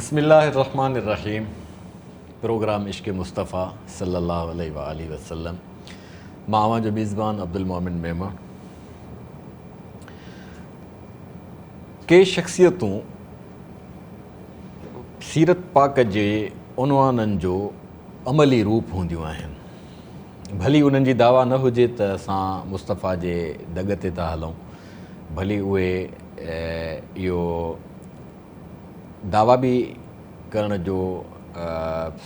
बिस्मिल्लाहिर्रहमानिर्रहीम। प्रोग्राम इश्क़ मुस्तफ़ा सल्लल्लाहु अलैहि वसल्लम। मां अवां जो मेज़बान अब्दुल मोमिन मेमण। के शख़्सियतूं सीरत पाक जे उनवाननि जो अमली रूप हूंदियूं आहिनि। भली उन्हनि जी दावा न हुजे त असां मुस्तफ़ा जे दग ते था हलूं, भली उहे इहो दावा बि करण जो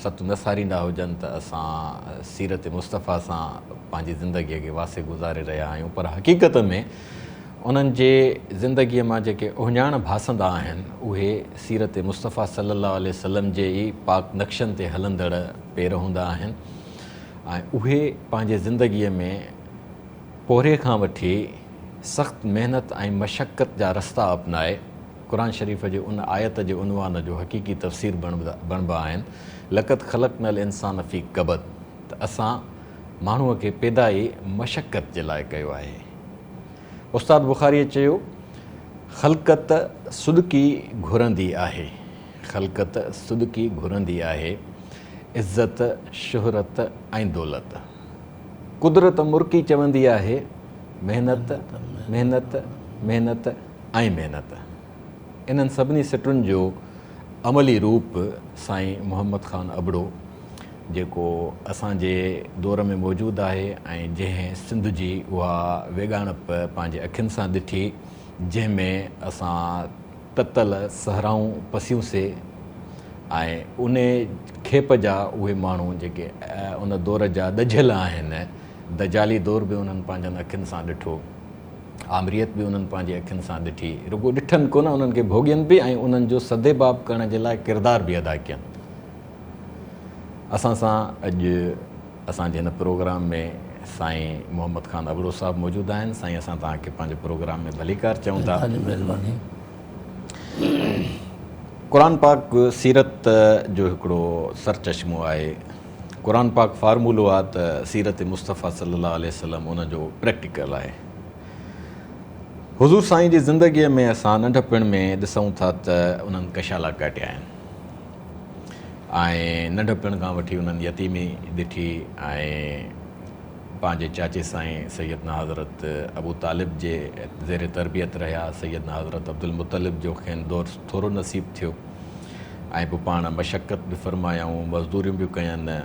सत न सारींदा हुजनि त असां सीरत मुस्तफ़ा सां पंहिंजी ज़िंदगीअ खे वासे गुज़ारे रहिया आहियूं, पर हक़ीक़त में उन्हनि जे ज़िंदगीअ मां जेके उहिञाण भासंदा आहिनि उहे सीरत मुस्तफ़ा सल्लल्लाहु अलैहि वसल्लम जे ई पाक नक्शनि ते हलंदड़ पेर हूंदा आहिनि ऐं उहे पंहिंजे ज़िंदगीअ में पोरे खां वठी सख़्तु महिनत ऐं मशक़त जा रस्ता अपनाए क़ुर शरीफ़ जे उन आयत जे उनवान जो हक़ीक़ी तफ़सीर बणिबा आहिनि, लक़द ख़लक़नल इंसान फ़ी कबद, त असां माण्हूअ खे पैदा ई मशक़त जे लाइ कयो आहे। उस्ताद बुख़ारीअ चयो, ख़लक़त सुदकी घुरंदी आहे, ख़लक़त सुदकी घुरंदी आहे, इज़्ज़त शुहरत ऐं दौलत। कुदरत मुर्की चवंदी आहे, महिनत महिनत महिनत ऐं महिनत। इन्हनि सभिनी सिटुनि जो अमली रूप साईं मोहम्मद ख़ान अबड़ो जेको असांजे दौर में मौजूदु आहे ऐं जंहिं सिंध जी उहा वेगाणप पंहिंजे अखियुनि सां ॾिठी, जंहिंमें असां ततल सहराऊं पसियूंसीं ऐं उन खेप जा उहे माण्हू जेके उन दौर जा ॾझियल आहिनि, दजाली दौर बि उन्हनि पंहिंजनि अखियुनि सां ॾिठो, आमरीयत बि उन्हनि पंहिंजी अखियुनि सां ॾिठी, रुॻो ॾिठनि कोन, उन्हनि खे भोॻियनि बि ऐं उन्हनि जो सदेबाब करण जे लाइ किरदार बि अदा कयनि। असां सां अॼु असांजे हिन प्रोग्राम में साईं मोहम्मद ख़ान अबड़ो साहिबु मौजूदु आहिनि। साईं, असां तव्हांखे पंहिंजे प्रोग्राम में भलीकार चऊं था। महिरबानी। क़ुर पाक सीरत जो हिकिड़ो सरचश्मो आहे। क़ुर पाक फार्मूलो आहे त सीरत मुस्तफ़ा सल्लल्लाहु अलैहि वसल्लम उनजो प्रैक्टिकल आहे। हुज़ूर साईं जी ज़िंदगीअ में असां नंढपण में ॾिसूं था त उन्हनि कशाला काटिया आहिनि ऐं नंढपण खां वठी उन्हनि यतीमी ॾिठी ऐं पंहिंजे चाचे साईं सैयदना हज़रत अबू तालिब जे ज़ेर तरबियत रहिया। सैयदना हज़रत अब्दुल मुतलिब जो खेनि दौर थोरो नसीबु थियो ऐं पोइ पाण मशक़त बि फ़रमायाऊं, मज़दूरियूं बि कयनि,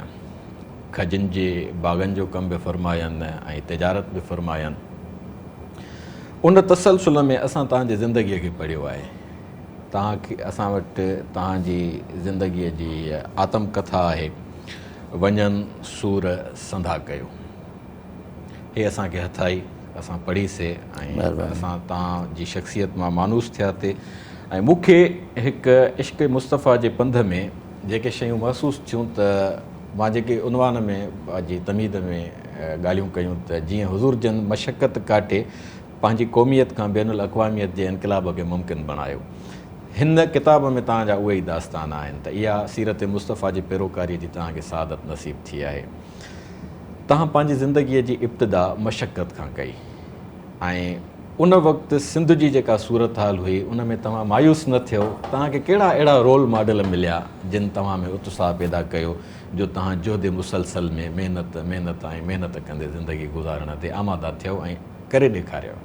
खजनि जे बाग़नि जो कमु बि फ़रमायनि ऐं तिजारत बि फ़रमायनि। उन तसलसुल में असां तव्हांजी ज़िंदगीअ खे पढ़ियो आहे। तव्हांखे असां वटि तव्हांजी ज़िंदगीअ जी आत्मकथा आहे, वञनि सूर संधा कयो। हे असांखे हथाई असां पढ़ीसीं ऐं असां तव्हांजी शख़्सियत मां मानूस थियासीं ऐं मूंखे हिकु इश्क़ मुस्तफ़ा जे पंध में जेके शयूं महसूसु थियूं त मां जेके उनवान में पंहिंजी तमीद में ॻाल्हियूं कयूं त जीअं हुज़ूर जन मशक़त काटे पंहिंजी क़ौमियत खां बैनुल अक़वामियत जे इनक़लाब खे मुमकिन बणायो। हिन किताब में तव्हांजा उहे ई दास्तान आहिनि त इहा सीरत मुस्तफ़ा जी पैरोकारीअ जी तव्हांखे सआदत नसीबु थी आहे। तव्हां पंहिंजी ज़िंदगीअ जी इब्तिदा मशक़त खां कई ऐं उन वक़्तु सिंध जी जेका सूरत हाल हुई उन में तव्हां मायूस न थियो। तव्हांखे कहिड़ा अहिड़ा रोल मॉडल मिलिया जिन तव्हां में उत्साह पैदा कयो जो तव्हां जोदे मुसलसल में महिनत महिनत ऐं महिनत कंदे ज़िंदगी गुज़ारण ते आमादा थियो ऐं करे ॾेखारियो?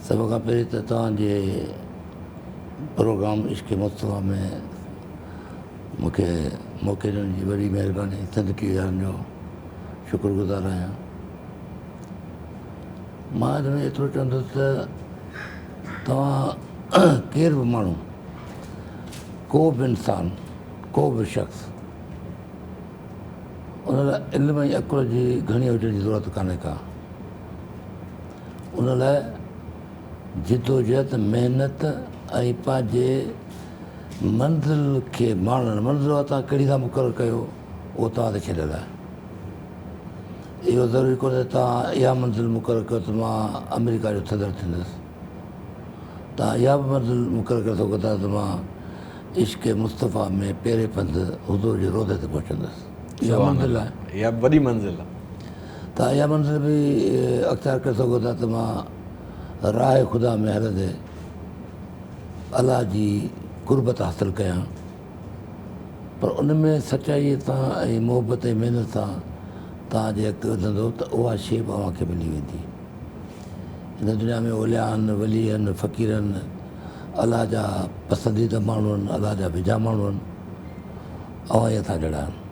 सभ खां पहिरीं त तव्हांजे प्रोग्राम इश्क़ मुस्तफ़ा में मूंखे मौक़े ॾियण जी वॾी महिरबानी सिंदगी वारनि जो शुक्रगुज़ार आहियां। मां हिन में एतिरो चवंदुसि त तव्हां केर बि माण्हू, को बि इंसानु, को बि शख़्स, उन लाइ इल्म ऐं अकुल जी घणी हुजण जी ज़रूरत कान्हे का। उन लाइ जिदोजहद महिनत ऐं पंहिंजे मंज़िल खे माणणु, मंज़िल तव्हां कहिड़ी था मुक़ररु कयो उहो तव्हां ते छॾियल आहे। इहो ज़रूरी कोन्हे तव्हां इहा मंज़िल मुक़ररु कयो त मां अमेरिका जो सदर थींदुसि। तव्हां इहा बि मंज़िल मुक़ररु करे सघो था त मां इश्क़ मुस्तफ़ा में पहिरें पंधु हुज़ूर जे रोज़े ते पहुचंदुसि। इहा मंज़िल आहे, इहा वॾी मंज़िल आहे। तव्हां इहा मंज़िल बि अख़्तियार करे सघो था त मां राह ख़ुदा में हलंदे अलाह जी कुर्बत हासिलु कयां, पर उन में सचाईअ सां ऐं मोहबत ऐं महिनत सां तव्हां जे अॻिते वधंदो त उहा शइ बि अव्हांखे मिली वेंदी। हिन दुनिया में ओलिया आहिनि, वली आहिनि, फ़क़ीर आहिनि, अलाह जा पसंदीदा माण्हू आहिनि, अलाह जा वेझा माण्हू आहिनि, अव्हां ई असां जहिड़ा आहिनि।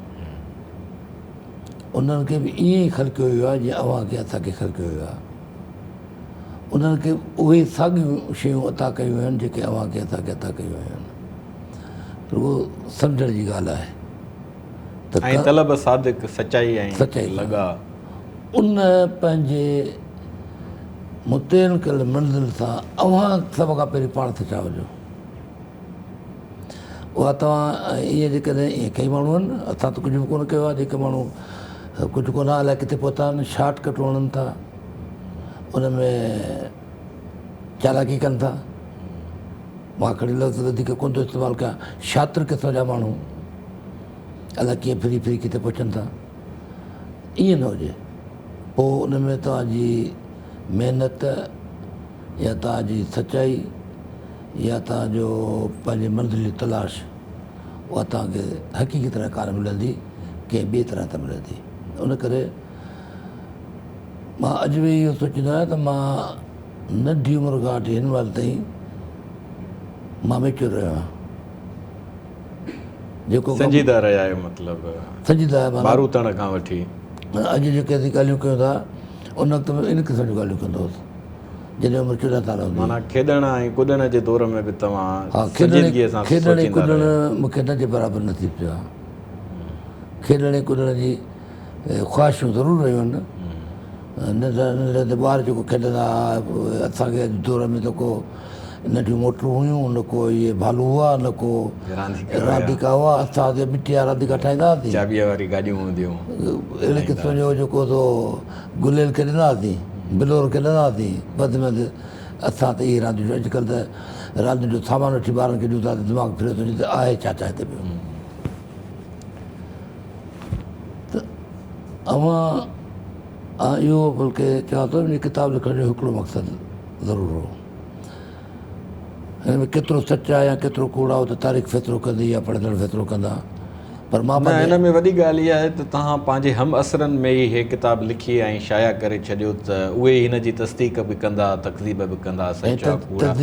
उन्हनि खे बि ईअं ई ख़लक़ियो वियो आहे जीअं अव्हांखे असांखे ख़लक़ियो वियो आहे। उन्हनि खे उहे साॻियूं शयूं अता कयूं आहिनि जेके अव्हांखे असांखे अता कयूं आहिनि। पर उहो सम्झण जी ॻाल्हि आहे त ऐं तलब सादिक सचाई ऐं सचाई लॻा उन पंहिंजे मुतयन कयल मंज़िल सां अव्हां सभ खां पहिरीं पाण सचा हुजो। उहा तव्हां इहे जेकॾहिं ईअं कई माण्हू आहिनि, असां त कुझु बि कोन कयो आहे, जेके माण्हू कुझु कोन अलाए किथे पहुता आहिनि, शॉर्टकट वणनि था, उन में चालाकी कनि था। मां खणी लफ़्ज़ वधीक कोन थो इस्तेमालु कयां, शातिर क़िस्म जा माण्हू अलाए कीअं फिरी फिरी किथे पहुचनि था। ईअं न हुजे। पोइ उन में तव्हांजी महिनत या तव्हांजी सचाई या तव्हांजो पंहिंजे मंज़िल जी तलाश उहा तव्हांखे हक़ीक़ी तरह कान मिलंदी, कंहिं ॿिए तरह सां मिलंदी। उन करे मां अॼु बि इहो सोचींदो आहियां त मां नंढी उमिरि खां वठी हिन महिल ताईं मां मेच्योर रहियो आहियां। जेको संजीदा रहिया आहियो, मतिलबु संजीदा बारूतण खां वठी अॼु जेके असीं ॻाल्हियूं कयूं था उन वक़्त में इन क़िस्म जूं ॻाल्हियूं कंदो हुउसि जॾहिं उमिरि 14 साल हूंदी। माना खेॾण ऐं कुॾण जे दौर में बि तव्हां हा, संजीदगीअ सां खेॾण ऐं सोचींदा कुॾण रहिया। मूंखे न जे बराबरि नसीब थियो आहे। खेॾण ऐं कुॾण जी ख़्वाहिशूं ज़रूरु रहियूं आहिनि। नंढा नंढा ॿार जेको खेॾंदा हुआ, असांखे दौर में त को नंढियूं मोटरूं हुयूं, न को इहे भालू हुआ, न को रांदीका हुआ। असां मिटी जा रांदीका ठाहींदा हुआसीं, चाबीअ वारी गाॾियूं हूंदियूं, अहिड़े क़िस्म जो जेको तो गुलेल खेॾंदा हुआसीं, बिलोर खेॾंदा हुआसीं। वधि में वधि असां त इहे रांदियूं, अॼुकल्ह त रांदियुनि जो सामान वठी ॿारनि खे ॾियूं था त दिमाग़ फिरे थो त आहे छा छा हिते पियो। त अव्हां इहो बल्कि चवां थो इन किताब लिखण जो हिकिड़ो मक़सदु ज़रूरु हो। हिन में केतिरो सच आहे या केतिरो कूड़ आहे उहो त तारीख़ फ़ैसिलो कंदी या पढ़ंदड़ फ़ैसिलो कंदा। पर मां न, हिन में वॾी ॻाल्हि इहा आहे त तव्हां पंहिंजे हम असरनि में ई इहे किताब लिखी ऐं शाया करे छॾियो त उहे हिन जी तस्दीक बि कंदा, तकज़ीब बि कंदा, सचा कूड़ा।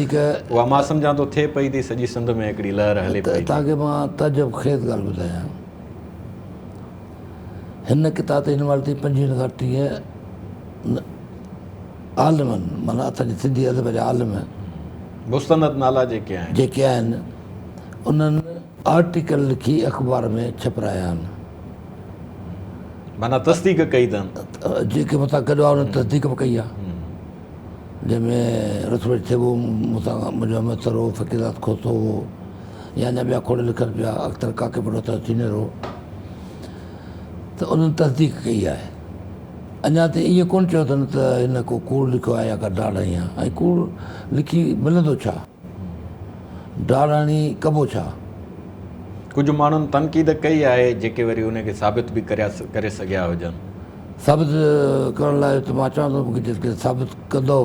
उहा मां सम्झां थो थिए पई थी, सॼी सिंध में हिकिड़ी लहर हले पई। तव्हांखे मां तजब खेज़ ॻाल्हि ॿुधायां, हिन किताब ते हिन महिल ताईं 25 खां 30 आलिमनि, माना असांजे सिंधी अदब जा आलिम मुस्तनद नाला जेके आहिनि उन्हनि आर्टिकल लिखी अख़बार में छपाया आहिनि। माना तस्दीक कई अथनि, जेके मूंसां गॾु आहे उन्हनि तस्दीक बि कई आहे, जंहिंमें रसोई थिबो मूंसां मुंहिंजो अमृतसर हो, फ़क़ीरात खोसो हो, या अञा ॿिया खोड़ लिखनि पिया, अख़्तर काके पढ़ो सीनियर हो, त उन्हनि तस्दीक कई आहे। अञा त ईअं कोन चयो अथनि त हिन को कूड़ लिखियो आहे या का डाढ़ाणी आहे। ऐं कूड़ लिखी मिलंदो छा, डाढ़ाणी कबो छा। कुझु माण्हुनि तनक़ीद कई आहे जेके वरी उनखे साबित बि करे सघिया हुजनि। साबित करण लाइ त मां चवां थो मूंखे जेके साबित कंदो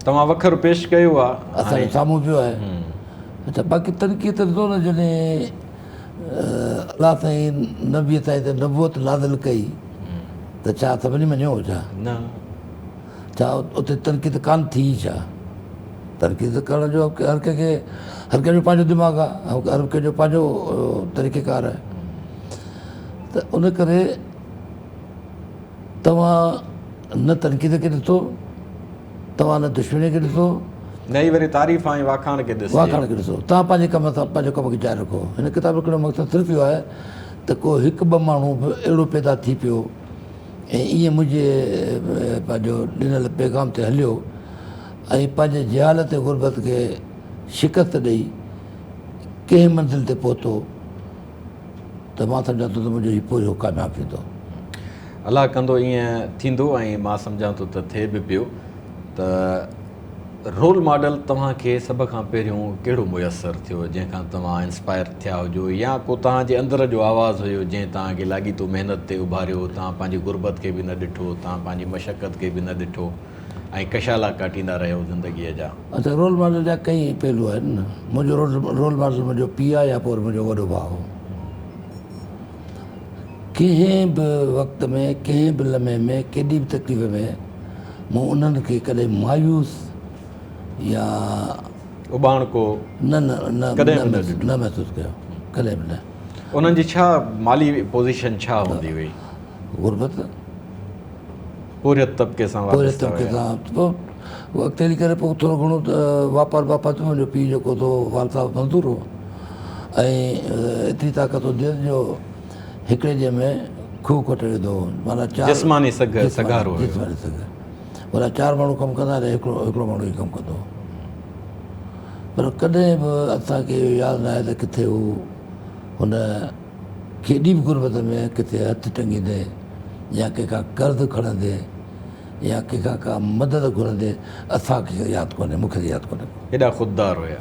तव्हां वखर पेश कयो आहे, असांजे साम्हूं पियो आहे। अच्छा, बाक़ी तनक़ीद ॾिसो न, जॾहिं अलाह साईं नबीअ साईं ते नबूअत नाज़िल कई त छा सभिनी मञियो हो छा? न, छा उते तनक़ीद कान थी छा? तनक़ीद करण जो हर कंहिंजो पंहिंजो दिमाग़ु आहे, हर कंहिंजो पंहिंजो तरीक़ेकार आहे। त उन करे तव्हां न तनक़ीद खे ॾिसो, तव्हां न दुश्मनी खे ॾिसो, न ई वरी तारीफ़ ऐं वाखाण खे ॾिसो। तव्हां पंहिंजे कम सां पंहिंजो कम खे जारी रखो। हिन किताब हिकिड़ो मक़सदु सिर्फ़ु इहो आहे त को हिकु ॿ माण्हू बि अहिड़ो पैदा थी पियो ऐं ईअं मुंहिंजे पंहिंजो ॾिनल पैगाम ते हलियो ऐं पंहिंजे जहालत ऐं गुरबत खे शिकस्त ॾेई कंहिं मंज़िल ते पहुतो त मां सम्झां थो त मुंहिंजो हीउ पूरो कामयाबु थींदो। अलाह कंदो ईअं थींदो ऐं मां सम्झां थो त थिए बि पियो। त रोल मॉडल तव्हांखे सभ खां पहिरियों कहिड़ो मुयसरु थियो जंहिंखां तव्हां इंस्पायर थिया हुजो, या को तव्हांजे अंदर जो आवाज़ु हुयो जंहिं तव्हांखे लाॻीतो महिनत ते उभारियो, तव्हां पंहिंजी गुरबत खे बि न ॾिठो, तव्हां पंहिंजी मशक़त खे बि न ॾिठो, ऐं कशाला काटींदा रहियो ज़िंदगीअ जा? अच्छा, रोल मॉडल जा कई पहलू आहिनि न। मुंहिंजो रोल मॉडल मुंहिंजो पीउ आहे या पोइ मुंहिंजो वॾो भाउ हो। कंहिं बि वक़्त में, कंहिं बि लम्हे में, केॾी बि तकलीफ़ में मूं उन्हनि खे कॾहिं मायूस या उॿाण को न न न कॾहिं बि न न महसूसु कयो, कॾहिं बि न। उन्हनि जी छा माली पोज़ीशन छा हूंदी हुई? गुरबत पूरे तबिके सां पूरे वाबस्ता तबिके हुया? सां पोइ अॻिते हली करे पोइ थोरो घणो वापारु वापारु थियो। मुंहिंजो पीउ जेको थो वाल साहब मज़दूर हो ऐं एतिरी ताक़त हुजे जो हिकिड़े ॾींहं में खूह कोटे विधो। माना जिस्मानी सगारो हुयो। जिस्मानी सगार माना 4 माण्हू कमु कंदा रहे, हिकिड़ो माण्हू ई कमु कंदो। पर कॾहिं बि असांखे इहो यादि न आहे त किथे हू हुन केॾी बि गुरबत में किथे हथु टंगींदे या कंहिंखां कर्ज़ु खणंदे या कंहिंखां का मदद घुरंदे असांखे यादि कोन्हे, मूंखे यादि कोन्हे। हेॾा ख़ुददार हुया।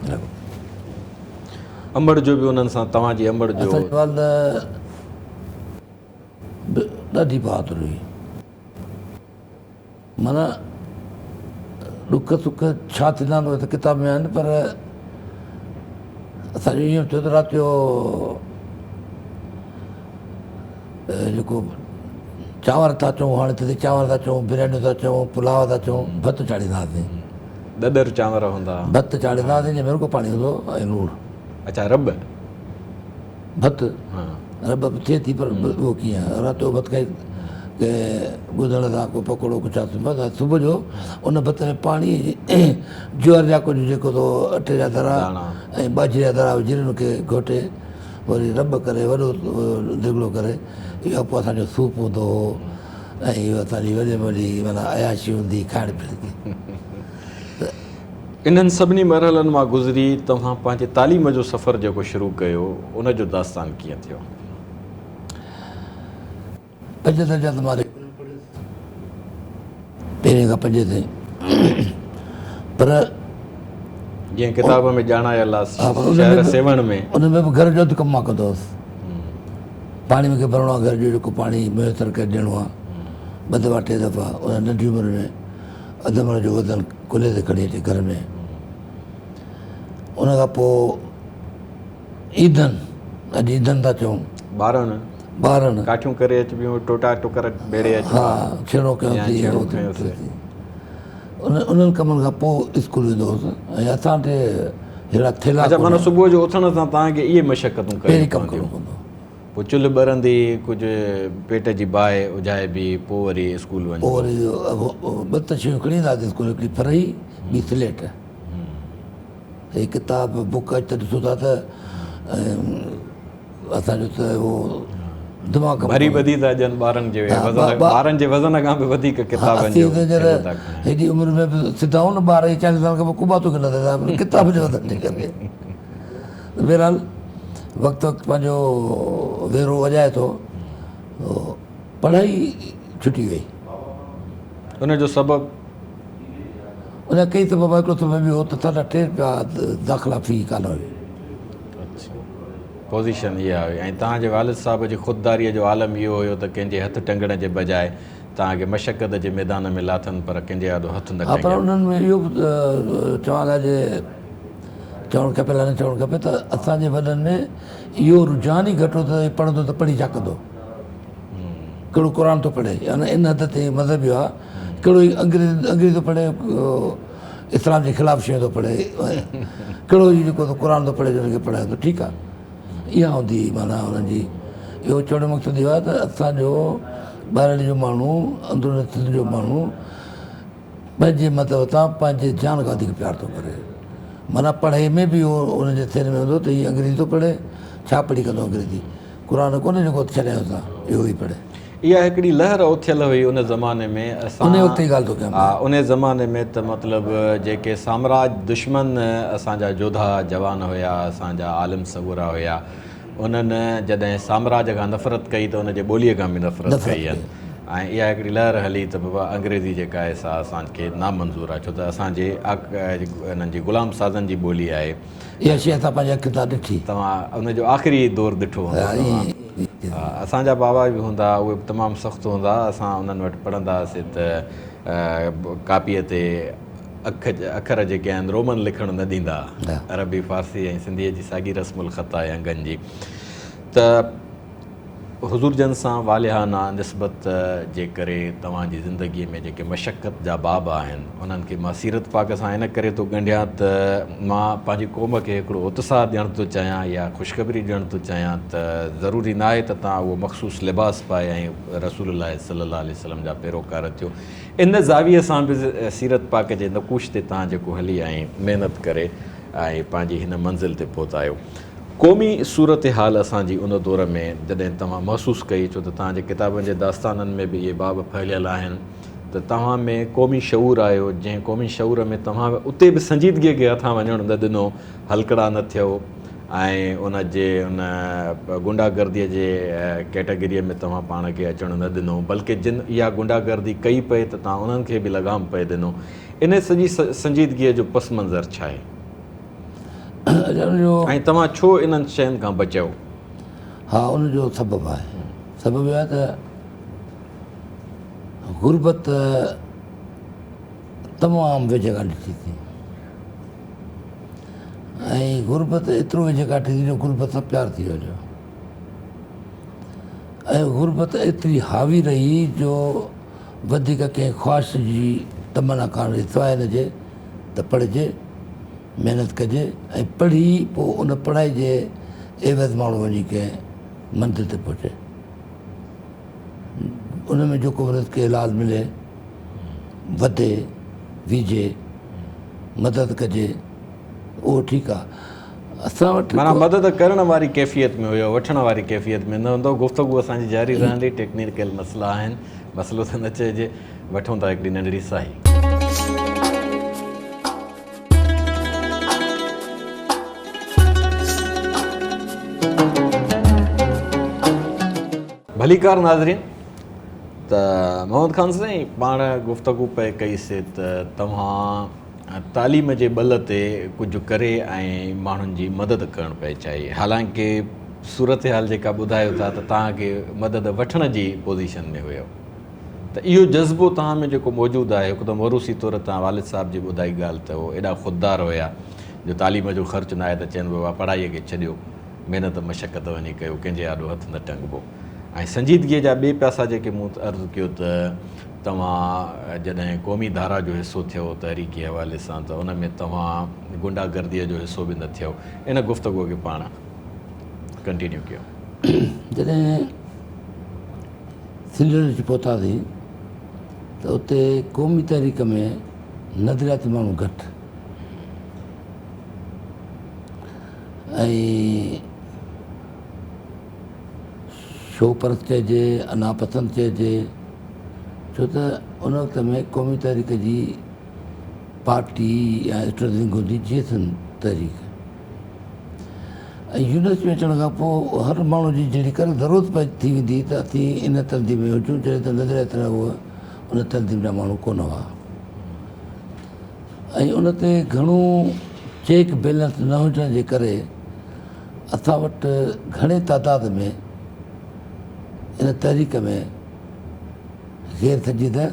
अंबड़ जो बि उन्हनि सां तव्हांजी अंबड़ जो असांजी वाल ॾाढी बहादुर हुई। माना ॾुख सुख छा थींदा आहिनि उहे त किताब में आहिनि, पर असांजो ईअं थियो त राति जो जेको चांवर था चऊं, हाणे त चांवर था चऊं, बिरयानियूं था चऊं, पुलाव था चऊं, भत चाढ़ींदा हुआसीं। ॾॾर चांवर हूंदा? भत चाढ़ींदा हुआसीं जंहिंमें रुॻो पाणी हूंदो ऐं लूणु। अच्छा, रब? भत हा, रब थिए थी, पर उहो कीअं राति जो भत खाई के ॿुधण सां को पकोड़ो कुझु आहे बसि। सुबुह जो उन भत में पाणी ज्वार जा कुझु जेको थो अटे जा दरा ऐं बाजरे जा दरा विझी हुनखे घोटे वरी रब करे वॾो दिगड़ो करे, इहो पोइ असांजो सूप हूंदो हो ऐं इहो असांजी वॾी वॾी माना अयाशी हूंदी खाइण पीअण जी। इन्हनि सभिनी मरहलनि मां गुज़री तव्हां पंहिंजे तालीम जो सफ़र जेको शुरू कयो उनजो दास्तान कीअं थियो? 5 दर्जा त मां पहिरें खां 5 ताईं, पर जीअं किताब में ॼाणायल आहे हा, पर शहर सेवण में उन में बि घर जो अधु कमु मां कंदो हुउसि। पाणी मूंखे भरिणो आहे, घर जो जेको पाणी मुयसरु करे ॾियणो आहे 2 दफ़ा 3 दफ़ा। उन नंढी उमिरि में अधु मण जो वज़न कुल्हे ते खणी अचे घर में। उन खां पोइ ईंधन, अॼु ईंधन था चऊं, ॿारनि काठियूं करे अचबियूं, टोटा टुकर बेड़े अच। हा, छेड़ो कयोसीं। उन्हनि कमनि खां पोइ स्कूल वेंदो हुउसि ऐं असां वटि अहिड़ा थेला। अच्छा, माना सुबुह जो उथण सां तव्हांखे इहे मशक़तूं पहिरीं कमु करणियूं करिणो पवंदो। पोइ चुल्हि ॿरंदी, कुझु पेट जी बाहि उजाइबी, पोइ वरी स्कूल वञो। पोइ वरी 2 त शयूं खणी ईंदासीं स्कूल, हिकिड़ी फरई, ॿी स्लेट। हीअ किताब बुक अॼु त ॾिसो था त असांजो त उहो दिमाग़ भरी ॿधी था ॾियनि ॿारनि जे वज़न खां बि वधीक किताबनि जो। हेॾी उमिरि में बि सिधा न ॿार 40 साल खां पोइ कुबातो कंदा था किताब जे वज़न जे करे। बहरहाल वक़्तु पंहिंजो वेरो वॼाए थो, पढ़ाई छुटी वई। उनजो सबबु उन कई सबब, हिकिड़ो सबब इहो त साढा 3 रुपया दाख़िला फ़ी कान हुई। पोज़ीशन इहा हुई। ऐं तव्हांजे वालिद साहिब जी ख़ुददारीअ जो आलम इहो हुयो त कंहिंजे हथु टंगण जे बजाए तव्हांखे मशक़त जे मैदान में लाथनि, पर कंहिंजे ॾाढो हथु न हा, पर टंगियो। उन्हनि में इहो चवण लाइ जे चवणु खपे न चवणु खपे त असांजे वॾनि में इहो रुझान ई घटि हो त पढ़ंदो त पढ़ी छा कंदो, कहिड़ो क़ुर थो पढ़े, या इन हद ते मज़हब इहो आहे, कहिड़ो ई अंग्रेज़ी थो पढ़े, इस्लाम जे ख़िलाफ़ु शयूं थो पढ़े, कहिड़ो ई जेको क़ुर थो पढ़े हुनखे पढ़ाए थो। ठीकु आहे, इहा हूंदी माना हुननि जी। इहो चवण जो मक़सदु इहो आहे त असांजो ॿाहिरि जो माण्हू, अंदरूनी सिंध जो माण्हू पंहिंजे मतिलब सां पंहिंजे जान खां वधीक प्यार थो करे। माना पढ़ाई में बि उहो उनजे थियण में हूंदो त हीअ अंग्रेज़ी थो पढ़े, छा पढ़ी कंदो अंग्रेज़ी, क़ुर कोन्हे जेको छॾियो असां इहो ई पढ़े। इहा हिकिड़ी लहर उथियल हुई उन ज़माने में। असां उन वक़्तु जी ॻाल्हि थो कयां। हा, उन ज़माने में त मतिलबु जेके साम्राज दुश्मन असांजा जोधा जवान हुया, असांजा आलिम सगुरा हुया, उन्हनि जॾहिं साम्राज खां नफ़रत कई त उनजे ॿोलीअ खां बि नफ़रत कई आहिनि। ऐं इहा हिकिड़ी लहर हली त बाबा अंग्रेज़ी जेका आहे सा असांखे नामंज़ूर आहे, छो त असांजे हिननि जी ग़ुलाम साज़नि जी ॿोली आहे। इहा शइ असां पंहिंजे अखि सां ॾिठी, तव्हां उनजो आख़िरी दौरु ॾिठो हूंदो। असांजा बाबा बि हूंदा, उहे बि तमामु सख़्तु हूंदा। असां उन्हनि वटि पढ़ंदा हुआसीं त कापीअ ते अखर जेके आहिनि रोमन लिखणु न ॾींदा, हा। अरबी फारसी ऐं सिंधीअ जी साॻी रस्मुल ख़त आहे अंगनि जी। त हुज़ूर जन सां वालिहाना निस्बत जे करे तव्हांजी ज़िंदगीअ में जेके मशक़त जा बाब आहिनि उन्हनि खे मां सीरत पाक सां इन करे थो ॻंढियां त मां पंहिंजी क़ौम खे हिकिड़ो उत्साह ॾियणु थो चाहियां या ख़ुशख़बरी ॾियणु थो चाहियां त ज़रूरी न आहे त तव्हां उहो मख़सूस लिबास पाए ऐं रसूलुल्लाह सल्लल्लाहु अलैहि वसल्लम जा पैरोकार थियो। इन ज़ाविये सां बि सीरत पाक जे नक़ूश ते तव्हां जेको हली ऐं महिनत करे ऐं पंहिंजी हिन मंज़िल ते पहुता आहियो। क़ौमी सूरत हाल असांजी उन दौर में जॾहिं तव्हां महसूसु कई, छो त तव्हांजे किताबनि जे दास्ताननि में बि इहे बाब फैलियल आहिनि, त तव्हां में क़ौमी शऊर आयो, जंहिं क़ौमी शऊर में तव्हां उते बि संजीदगीअ खे हथां वञणु न ॾिनो, हलकड़ा न थियो ऐं उन जे उन गुंडागर्दीअ जे कैटेगरीअ में तव्हां पाण खे अचणु न ॾिनो, बल्कि जिन इहा गुंडागर्दी कई पए त तव्हां उन्हनि खे बि लगाम पए ॾिनो। इन सॼी संजीदगीअ जो पस मंज़र छा आहे ऐं तव्हां छो इन्हनि शयुनि खां बचियो? हा, उनजो सबबु आहे। सबबु इहो आहे त गुरबत तमामु वेझॻा ॾिठी थी ऐं गुरबत एतिरो वेझॻा ॾिठी थी जो गुरबत सां प्यारु थी वियो ऐं गुरबत एतिरी हावी रही जो वधीक कंहिं ख़्वाहिश जी तमना कान रही सवाइ हिन जे त पढ़िजे, महिनत कजे ऐं पढ़ी पोइ उन पढ़ाई जे एवज़ माण्हू वञी कंहिं मंज़िल ते पहुचे, उन में जेको खे इलाजु मिले, वधे, वीजे, मदद कजे, उहो ठीकु आहे। असां वटि माना मदद करण वारी कैफ़ियत में हुयो, वठण वारी कैफ़ियत में न हूंदो। गुफ़्तगू असांजी जारी रहंदी, टेक्निकल मसइला आहिनि, मसइलो त न चइजे। वठूं था हिकिड़ी नंढड़ी साई। भलीकार नाज़रीन, त मोहम्मद ख़ान साईं पाण गुफ़्तगू पए कईसीं त तव्हां तालीम जे बल ते कुझु करे ऐं माण्हुनि जी मदद करणु पए चाही। हालांकि सूरत हाल जेका ॿुधायो था त तव्हांखे मदद वठण जी पोज़ीशन में हुयो, त इहो जज़्बो तव्हां में जेको मौजूदु आहे, हिकु त मरूसी तौरु तव्हां वालिद साहिब जी ॿुधाई ॻाल्हि त उहो एॾा ख़ुददार हुया जो तालीम जो ख़र्चु न आहे त चवनि पियो आहे पढ़ाईअ खे छॾियो, महिनत मशक़त वञी कयो, कंहिंजे आॾो हथु न टंगबो। ऐं संजीदगीअ जा ॿिए पैसा जेके मूं अर्ज़ु कयो त तव्हां जॾहिं क़ौमी धारा जो हिसो थियो तहरीकी हवाले सां, त उन में तव्हां गुंडागर्दीअ जो हिसो बि न थियो। इन गुफ़्तगूअ खे पाण कंटिन्यू कयो। जॾहिं सिंध अची पहुतासीं त उते क़ौमी तहरीक में नज़रियाती माण्हू घटि ऐं शोपरस्त चइजे, अनापसंद चइजे, छो त उन वक़्त में क़ौमी तहरीक जी पार्टी या स्ट्रेटजिंग हूंदी जीअं तहरीक। ऐं यूनिवर्सिटी में अचण खां पोइ हर माण्हू जी जहिड़ी करे ज़रूरत पए थी वेंदी त असीं इन तंज़ीम में हुजूं, जॾहिं त नज़रियात उहा उन तंज़ीम जा माण्हू कोन हुआ ऐं उन ते घणो चेक बैलेंस न हुजण जे करे असां वटि घणे तादाद में इन तहरीक में गैर संजीदा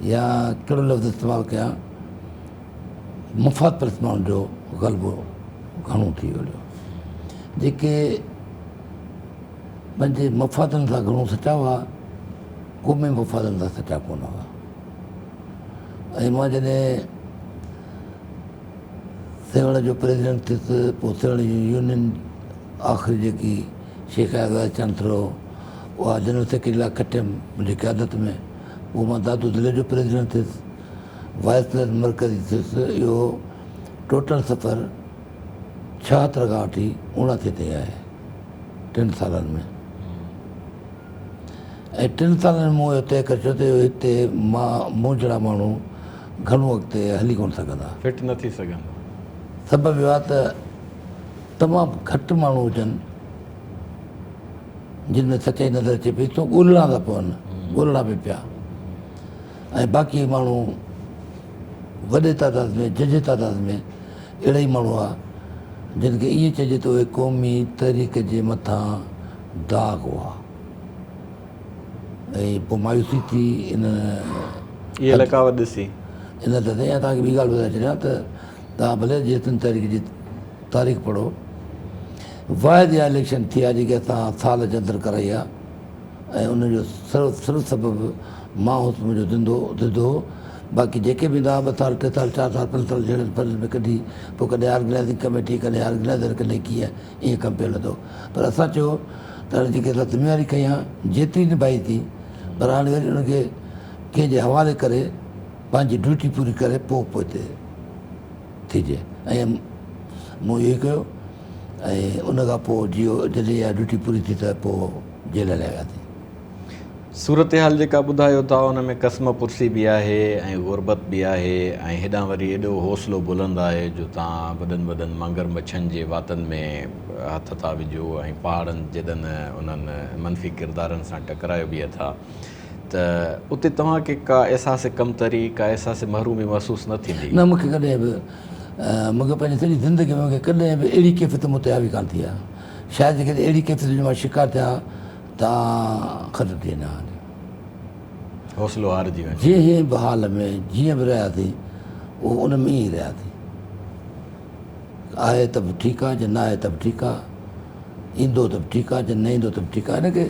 या कहिड़ो लफ़्ज़ इस्तेमालु कयां, मुफ़ाद परस्त माण्हुनि जो ग़लबो घणो थी वियो, जेके पंहिंजे मफ़ादनि सां घणो सचा हुआ, क़ौमी मफ़ादनि सां सचा कोन हुआ। ऐं मां जॾहिं सेवण जो प्रेसिडेंट थियुसि, पोइ सेवण जी यूनियन आख़िरी जेकी शेख आज़ाद चंथरो उहा जनरल सेक्रेटरी लाइ खटियमि मुंहिंजी क़यादत में। पोइ मां दादू ज़िले जो प्रेसिडेंट थियुसि, वाइस प्रेसिडेंट मरकज़ी थियुसि। इहो टोटल सफ़र 76 खां वठी 79 ताईं आहे, 3 सालनि में। ऐं 3 सालनि में मूं इहो तइ करे छॾियो त हिते मूं जहिड़ा माण्हू घणो अॻिते हली कोन सघंदा, फिट न थी सघंदा। सबबु इहो आहे त तमामु घटि माण्हू हुजनि जिन में सचाई नज़र अचे पई, तो ॻोल्हणा था पवनि, ॻोल्हणा पई पिया। ऐं बाक़ी माण्हू वॾे तादाद में, जजे तादाद में अहिड़ा ई माण्हू आहे जिन खे ईअं चइजे त उहे क़ौमी तहरीक जे मथां दाग़ हुआ। ऐं पोइ मायूसी थी इन इहे लकावत ॾिसी इन ते ऐं तव्हांखे ॿी ॻाल्हि ॿुधाए छॾियां त तव्हां भले जीअं 3 तारीख़ जी तारीख़ पढ़ो, वाहिद इहा इलेक्शन थी आहे जेके असां साल जे अंदरि कराई आहे ऐं उनजो सिर्फ़ु सबबु मां हुउसि मुंहिंजो ज़िंदो हो। बाक़ी जेके बि 2 साल 3 साल 4 साल 5 साल जहिड़े फर्ज़ में कढी पोइ कॾहिं ऑर्गेनाइज़िंग कमेटी कॾहिं ऑर्गेनाइज़र कॾहिं कीअं ईअं कमु पियो हलंदो। पर असां चयो त जेके असां ज़िम्मेवारी खई आहे जेतिरी निभाई थी, पर हाणे वरी उनखे कंहिंजे हवाले करे पंहिंजी ड्यूटी पूरी करे पोइ हिते थीजे। ऐं मूं इहो ई कयो ऐं उन खां पोइ जॾहिं इहा ड्यूटी पूरी थी त पोइ जेल लाइ वियासीं। सूरत हाल जेका ॿुधायो था उन में कसम पुरसी बि आहे ऐं गुरबत बि आहे ऐं हेॾां वरी एॾो हौसलो बुलंद आहे जो तव्हां वॾनि मगर मच्छनि जे वातनि में हथ था विझो ऐं पहाड़नि जॾहिं उन्हनि मनफ़ी किरदारनि सां टकरायो बि था त उते तव्हांखे का अहसास कमतरी का अहसास महरूमी महसूसु न थींदी? न, मूंखे कॾहिं बि मूंखे पंहिंजी सॼी ज़िंदगी में मूंखे कॾहिं बि अहिड़ी कैफ़ियत मूं ते हावी कान थी आहे। शायदि जेकॾहिं अहिड़ी कैफ़ियत जो मां शिकार थियां तव्हां ख़तमु थी वेंदा। हौसलो हारिजी वञे। जंहिं बि हाल में जीअं बि रहियासीं उहो उन में ई रहियासीं। आहे त बि ठीकु आहे, जे न आहे त बि ठीकु आहे, ईंदो त बि ठीकु आहे, जे न ईंदो त बि ठीकु आहे। हिनखे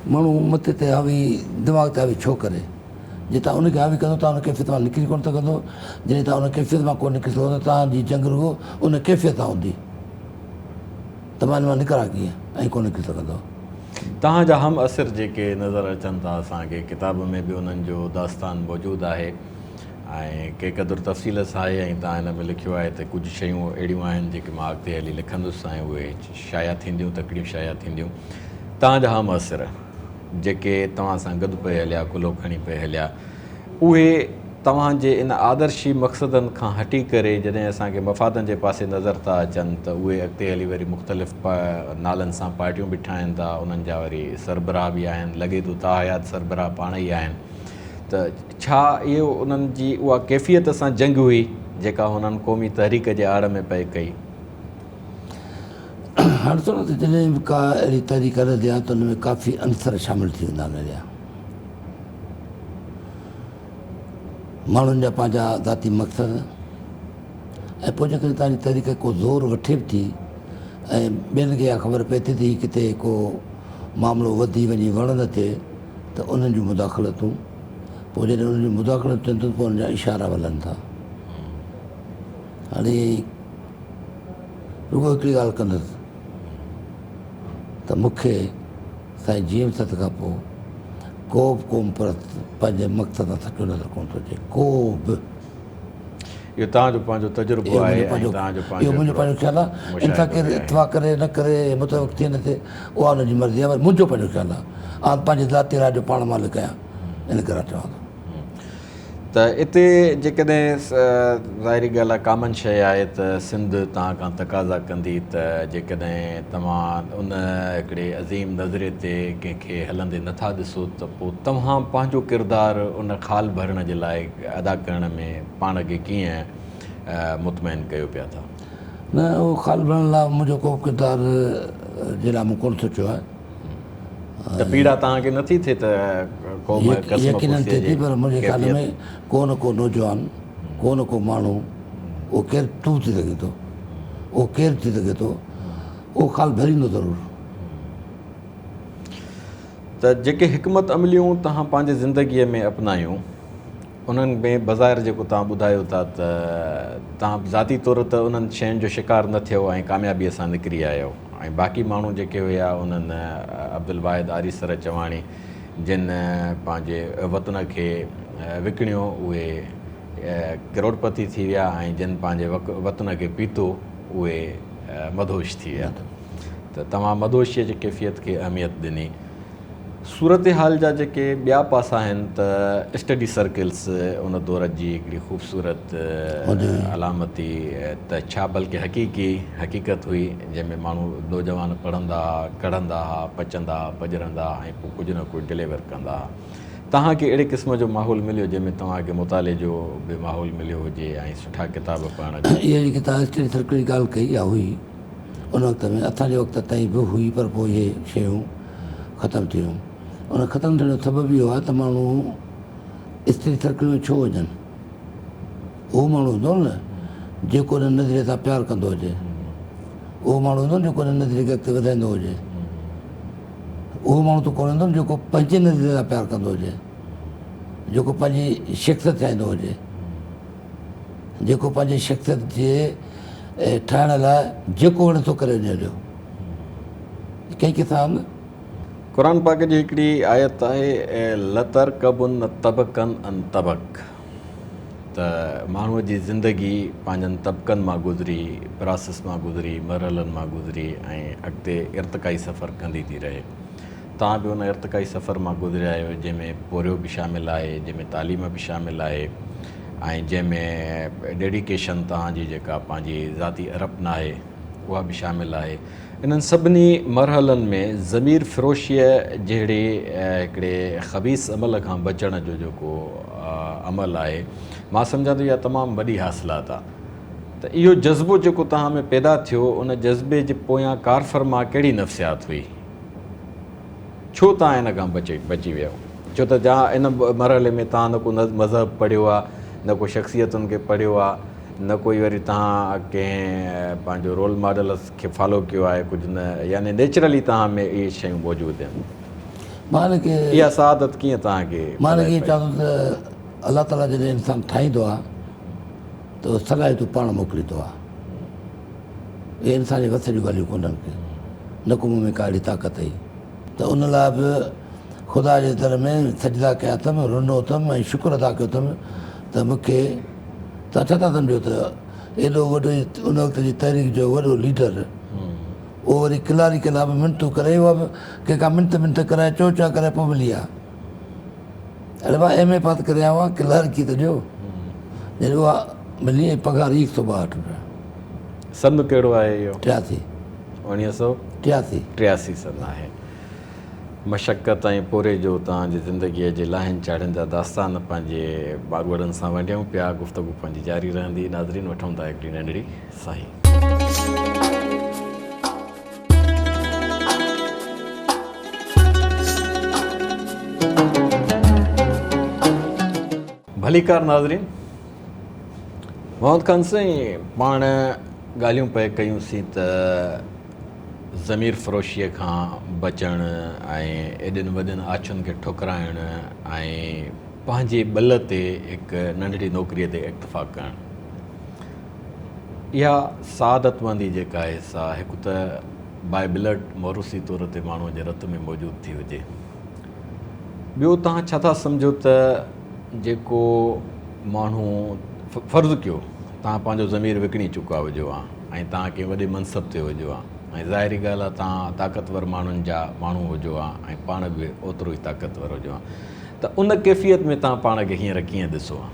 माण्हू मथे ते हावी दिमाग़ ते हावी छो करे? जे तव्हां उनखे हावी कंदो तव्हां उन कैफ़ियत मां निकिरी कोन सघंदो। जॾहिं तव्हां उन कैफ़ियत मां कोन निकिरी सघंदो तव्हांजी जंग रुगो उन कैफ़ियत सां हूंदी त मां हिन मां निकिरां कीअं ऐं कोन निकिरी सघंदो। तव्हांजा हम असर जेके नज़र अचनि था असांखे किताब में बि उन्हनि जो दास्तान मौजूदु आहे ऐं के क़दुरु तफ़सील सां आहे ऐं तव्हां हिन में लिखियो आहे त कुझु शयूं अहिड़ियूं आहिनि जेके मां अॻिते हली लिखंदुसि ऐं उहे शाया थींदियूं, तकड़ियूं शाया थींदियूं। तव्हांजा हम असर जेके तव्हां सां गॾु पिए हलिया, कुलो खणी पिए हलिया, उहे तव्हांजे इन आदर्शी मक़सदनि खां हटी करे जॾहिं असांखे मफ़ादनि जे पासे नज़र था अचनि त उहे अॻिते हली वरी मुख़्तलिफ़ नालनि सां पार्टियूं बि ठाहिनि था, उन्हनि जा वरी सरबराह बि आहिनि, लॻे थो ताहयात सरबराह पाण ई आहिनि। त छा इहो उन्हनि जी उहा कैफ़ियत सां जंग हुई जेका हुननि क़ौमी तहरीक जे आड़ में पए कई? हाणे थोरो त जॾहिं बि का अहिड़ी तहरीक हलंदी आहे त उन में काफ़ी अंसर शामिलु थी वेंदा आहिनि। माण्हुनि जा पंहिंजा ज़ाती मक़सद ऐं पोइ जेकॾहिं तव्हांजी तहरीक को ज़ोर वठे बि थी ऐं ॿियनि खे इहा ख़बर पए थी त किथे को मामिलो वधी वञी वण न थिए त उन्हनि जूं मुदाख़लतूं, पोइ जॾहिं उन्हनि जूं मुदाख़लत थियनि थियूं पोइ उन्हनि जा इशारा हलनि था। हाणे रुगो हिकिड़ी ॻाल्हि कंदुसि त मूंखे साईं जीअं सत खां पोइ को बि क़ौम परस्त पंहिंजे मक़सद सां सचो नज़र कोन थो अचे, को बि। इहो तव्हांजो पंहिंजो तजुर्बो आहे, इहो मुंहिंजो पंहिंजो ख़्यालु आहे। इन सां केरु इतफ़ाक़ करे न करे मुतफ़िक़ थिए न थिए उहा हुनजी मर्ज़ी आहे, पर मुंहिंजो पंहिंजो ख़्यालु आहे। आउं पंहिंजे ज़ाती राय जो पाण मालिक आहियां, इन करे चवां थो। त इते जेकॾहिं ज़ाहिरी ॻाल्हि आहे कामन शइ आहे त सिंध तव्हां खां तक़ाज़ा कंदी त जेकॾहिं तव्हां उन हिकिड़े अज़ीम नज़रे ते कंहिंखे हलंदे नथा ॾिसो त पोइ तव्हां पंहिंजो किरदारु उन ख़ाल भरण जे लाइ अदा करण में पाण खे कीअं मुतमइन कयो पिया था? न, उहो ख़ाल भरण लाइ मुंहिंजो को किरदारु जे लाइ मूं कोन सोचियो आहे। त पीड़ा तव्हांखे नथी थिए त यकीननि थिए थी, पर मुंहिंजे ख़्याल में को न को नौजवान, को न को माण्हू, उहो केरु तूं थी सघे थो, उहो केरु थी सघे थो, उहो ख़ाल भरींदो ज़रूरु। त जेके हिकमत अमलियूं तव्हां पंहिंजे ज़िंदगीअ में अपनायूं उन्हनि में बज़ाहिर जेको तव्हां ॿुधायो था त तव्हां ज़ाती तौर ते उन्हनि शयुनि जो शिकार न थियो ऐं कामयाबीअ सां निकिरी आहियो, ऐं बाक़ी माण्हू जेके हुया उन्हनि अब्दुल वाहिद आरीसर चवाणी जिन पंहिंजे वतन खे विकिणियो उहे करोड़पति थी विया ऐं जिन पंहिंजे वतन खे पीतो उहे मदहोश थी विया। त तव्हां मदहोशीअ जी कैफ़ियत खे अहमियत ॾिनी। सूरत हाल जा जेके ॿिया पासा आहिनि त स्टडी सर्किल्स उन दौर जी हिकिड़ी ख़ूबसूरत अलामती त छा बल्कि हक़ीक़त हुई जंहिंमें माण्हू नौजवान पढ़ंदा हुआ, कढ़ंदा हुआ, पचंदा हुआ, पजरंदा ऐं पोइ कुझु न कुझु डिलीवर कंदा हुआ। तव्हांखे अहिड़े क़िस्म जो माहौल मिलियो जंहिंमें तव्हांखे मुताले जो बि माहौल मिलियो हुजे ऐं सुठा किताब पढ़ण जो? इहा जेकी तव्हां स्टडी सर्किल जी ॻाल्हि कई आहे हुई उन वक़्त में, असांजे वक़्त ताईं बि हुई, पर पोइ इहे शयूं ख़तमु थी वियूं। उन ख़तमु थियण जो सबबु इहो आहे त माण्हू स्त्री सर्कल में छो वञनि। उहो माण्हू हूंदो न जेको हुन नज़रिए सां प्यारु कंदो हुजे, उहो माण्हू हूंदो न जेको हुन नज़रिए खे अॻिते वधाईंदो हुजे, उहो माण्हू त कोन हूंदो न जेको पंहिंजे नज़रिए सां प्यारु कंदो हुजे, जेको पंहिंजी शख़्सियत चाहींदो हुजे, जेको पंहिंजी शख़्सियत जे ठाहिण लाइ जेको वणे थो करे वञे हलियो। कंहिं किताब में क़ुर पाक जी हिकिड़ी आयत आहे लतरकबुन तबक़न अन तबक़, त माण्हूअ जी ज़िंदगी पंहिंजनि तबक़नि मां गुज़री, प्रोसेस मां गुज़री, मरहलनि मां गुज़री ऐं अॻिते इर्तिक़ाई सफ़र कंदी थी रहे। तव्हां बि उन इर्तिक़ाई सफ़र मां गुज़रिया आहियो जंहिंमें पोरियो बि शामिलु आहे, जंहिंमें तालीम बि शामिलु आहे ऐं जंहिंमें डेडिकेशन तव्हांजी जेका पंहिंजी ज़ाती अरपना आहे उहा बि शामिलु आहे। इन्हनि सभिनी मरहलनि में ज़मीर फ़िरोशीअ जहिड़े हिकिड़े ख़बीस अमल खां बचण जो जेको अमल आहे, मां सम्झां थो इहा तमामु वॾी हासिलात आहे। त इहो जज़्बो जेको तव्हां में पैदा थियो, उन जज़्बे जे पोयां कारफ़रमा कहिड़ी नफ़्सियात हुई? छो तव्हां इन खां बची वियो? छो त जहाँ इन मरहले में तव्हां न को मज़हब पढ़ियो आहे, न को शख़्सियतुनि खे पढ़ियो आहे, न कोई वरी तव्हां कंहिं पंहिंजो रोल मॉडल खे फॉलो कयो आहे, कुझु न, यानी नेचुरली तव्हां में इहे शयूं मौजूदु आहिनि। मां हिनखे इहा सआदत कीअं तव्हांखे? मां हिनखे चवंदुसि त अलाह ताला जॾहिं इंसानु ठाहींदो आहे त उहो सलाहियतूं पाण मोकिलींदो आहे। इहे इंसान जे वस जूं ॻाल्हियूं कोन्हनि के, न को मूं में का अहिड़ी ताक़त हुई त उन लाइ बि ख़ुदा जे दर में सजदा कया अथमि, रुनो अथमि ऐं शुक्र अदा कयो अथमि त मूंखे तव्हां छा था सम्झो त एॾो वॾो उन वक़्त जी तहरीक जो वॾो लीडर, उहो वरी किलारी किला बि मिनतूं करे, उहा बि कंहिंखां मिनत कराए चोचा करे पोइ मिली आहे। अरे भाउ एम ए पास करे आयो आहे, किलारकी त ॾियो। जॾहिं उहा मिली ऐं पघार 162 रुपया। सन कहिड़ो आहे इहो? 83 1983 सन आहे। मशक़त ऐं पोरे जो तव्हांजी ज़िंदगीअ जे लाहिन चाढ़ियुनि जा दास्तान पंहिंजे बागवड़नि सां वंडियूं पिया। गुफ़्तगू पंहिंजी जारी रहंदी। नाज़रीन, वठूं था हिकिड़ी नंढड़ी साईं। भलीकार नाज़रीन, मोहम्मद ख़ान साईं, पाण ॻाल्हियूं पिए कयूंसीं त ज़मीर फ़रोशीअ खां बचणु ऐं एॾनि वॾनि आछुनि खे ठुकराइण ऐं पंहिंजे ॿल ते हिकु नंढड़ी नौकिरीअ ते इक्तिफ़ा करणु, इहा सआदतमंदी जेका आहे सा हिकु त बाय ब्लड मोरूसी तौर ते माण्हूअ जे रत में मौजूदु थी हुजे। ॿियो, तव्हां छा था सम्झो त जेको माण्हू फ़र्ज़ु कयो तव्हां पंहिंजो ज़मीर विकिणी चुका हुजो आहे ऐं तव्हां कंहिं वॾे मनसब ते हुजो आहे ऐं ज़ाहिरी ॻाल्हि आहे तव्हां ताक़तवर माण्हुनि जा माण्हू हुजो आहे ऐं पाण बि ओतिरो ई ताक़तवर हुजो आहे, त उन कैफ़ियत में तव्हां पाण खे हींअर कीअं ॾिसो आहे?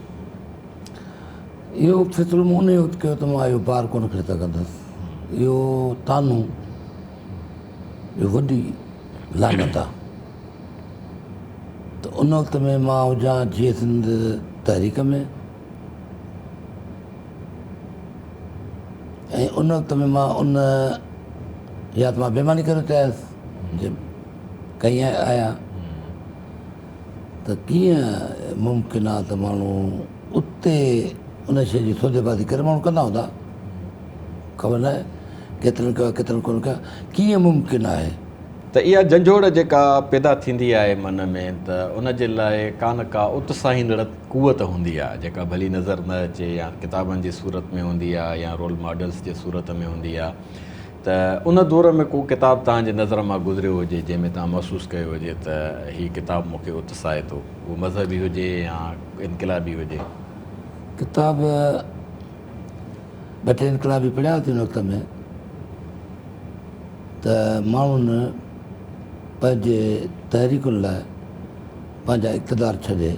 इहो फ़ैसिलो मूं उन वक़्तु कयो त मां इहो बार कोन करे सघंदुसि। इहो तानू, इहो वॾी लानत आहे। त उन वक़्त में मां हुजां जीअं सिंध तहरीक में, ऐं उन वक़्त में मां उन या त मां बेईमानी करे चयसि जे कई आहियां, त कीअं मुमकिन आहे त माण्हू उते उन शइ जी सौदेबाज़ी करे माण्हू कंदा हूंदा, ख़बर न आहे केतिरनि कयो केतिरनि कोन कयो, कीअं मुमकिन आहे? त इहा झंझोड़ जेका पैदा थींदी आहे मन में, त उन जे लाइ का न का उत्साहींदड़ क़ुवत हूंदी आहे जेका भली नज़र न अचे, या किताबनि जी सूरत में हूंदी आहे या रोल मॉडल्स जे सूरत में हूंदी आहे। त उन दौर में को किताबु तव्हांजे नज़र मां गुज़रियो हुजे जंहिंमें तव्हां महसूसु कयो हुजे त हीअ किताबु मूंखे उत्साहे थो, उहो मज़हबी हुजे या इनक़िलाबी हुजे? किताब 2-3 इनक़िलाबी पढ़िया हुआ उन वक़्त में, त माण्हुनि पंहिंजे तहरीकुनि लाइ पंहिंजा इक़्तिदार छॾे,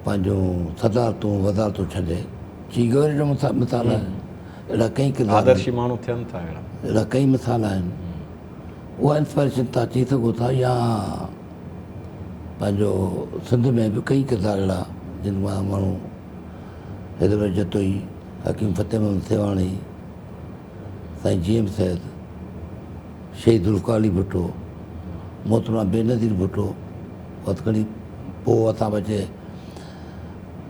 पंहिंजो सदारतूं वज़ारतूं छॾे, चीगोरे जो मिसाल आहे, अहिड़ा कई किरदार आदर्शी माण्हू थियनि था, अहिड़ा कई मिसाल आहिनि। उहा इंस्पायरेशन तव्हां चई सघो था, या पंहिंजो सिंध में बि कई किरदार अहिड़ा जिन मां माण्हू हैदर जतोई, हकीम फ़तेह महमद सेवाणी, साईं जीएम सैद, शहीद उल्का अली भुट्टो, मोहतरमा बेनज़ीर भुट्टो, वक़्तु खणी पोइ असां बचे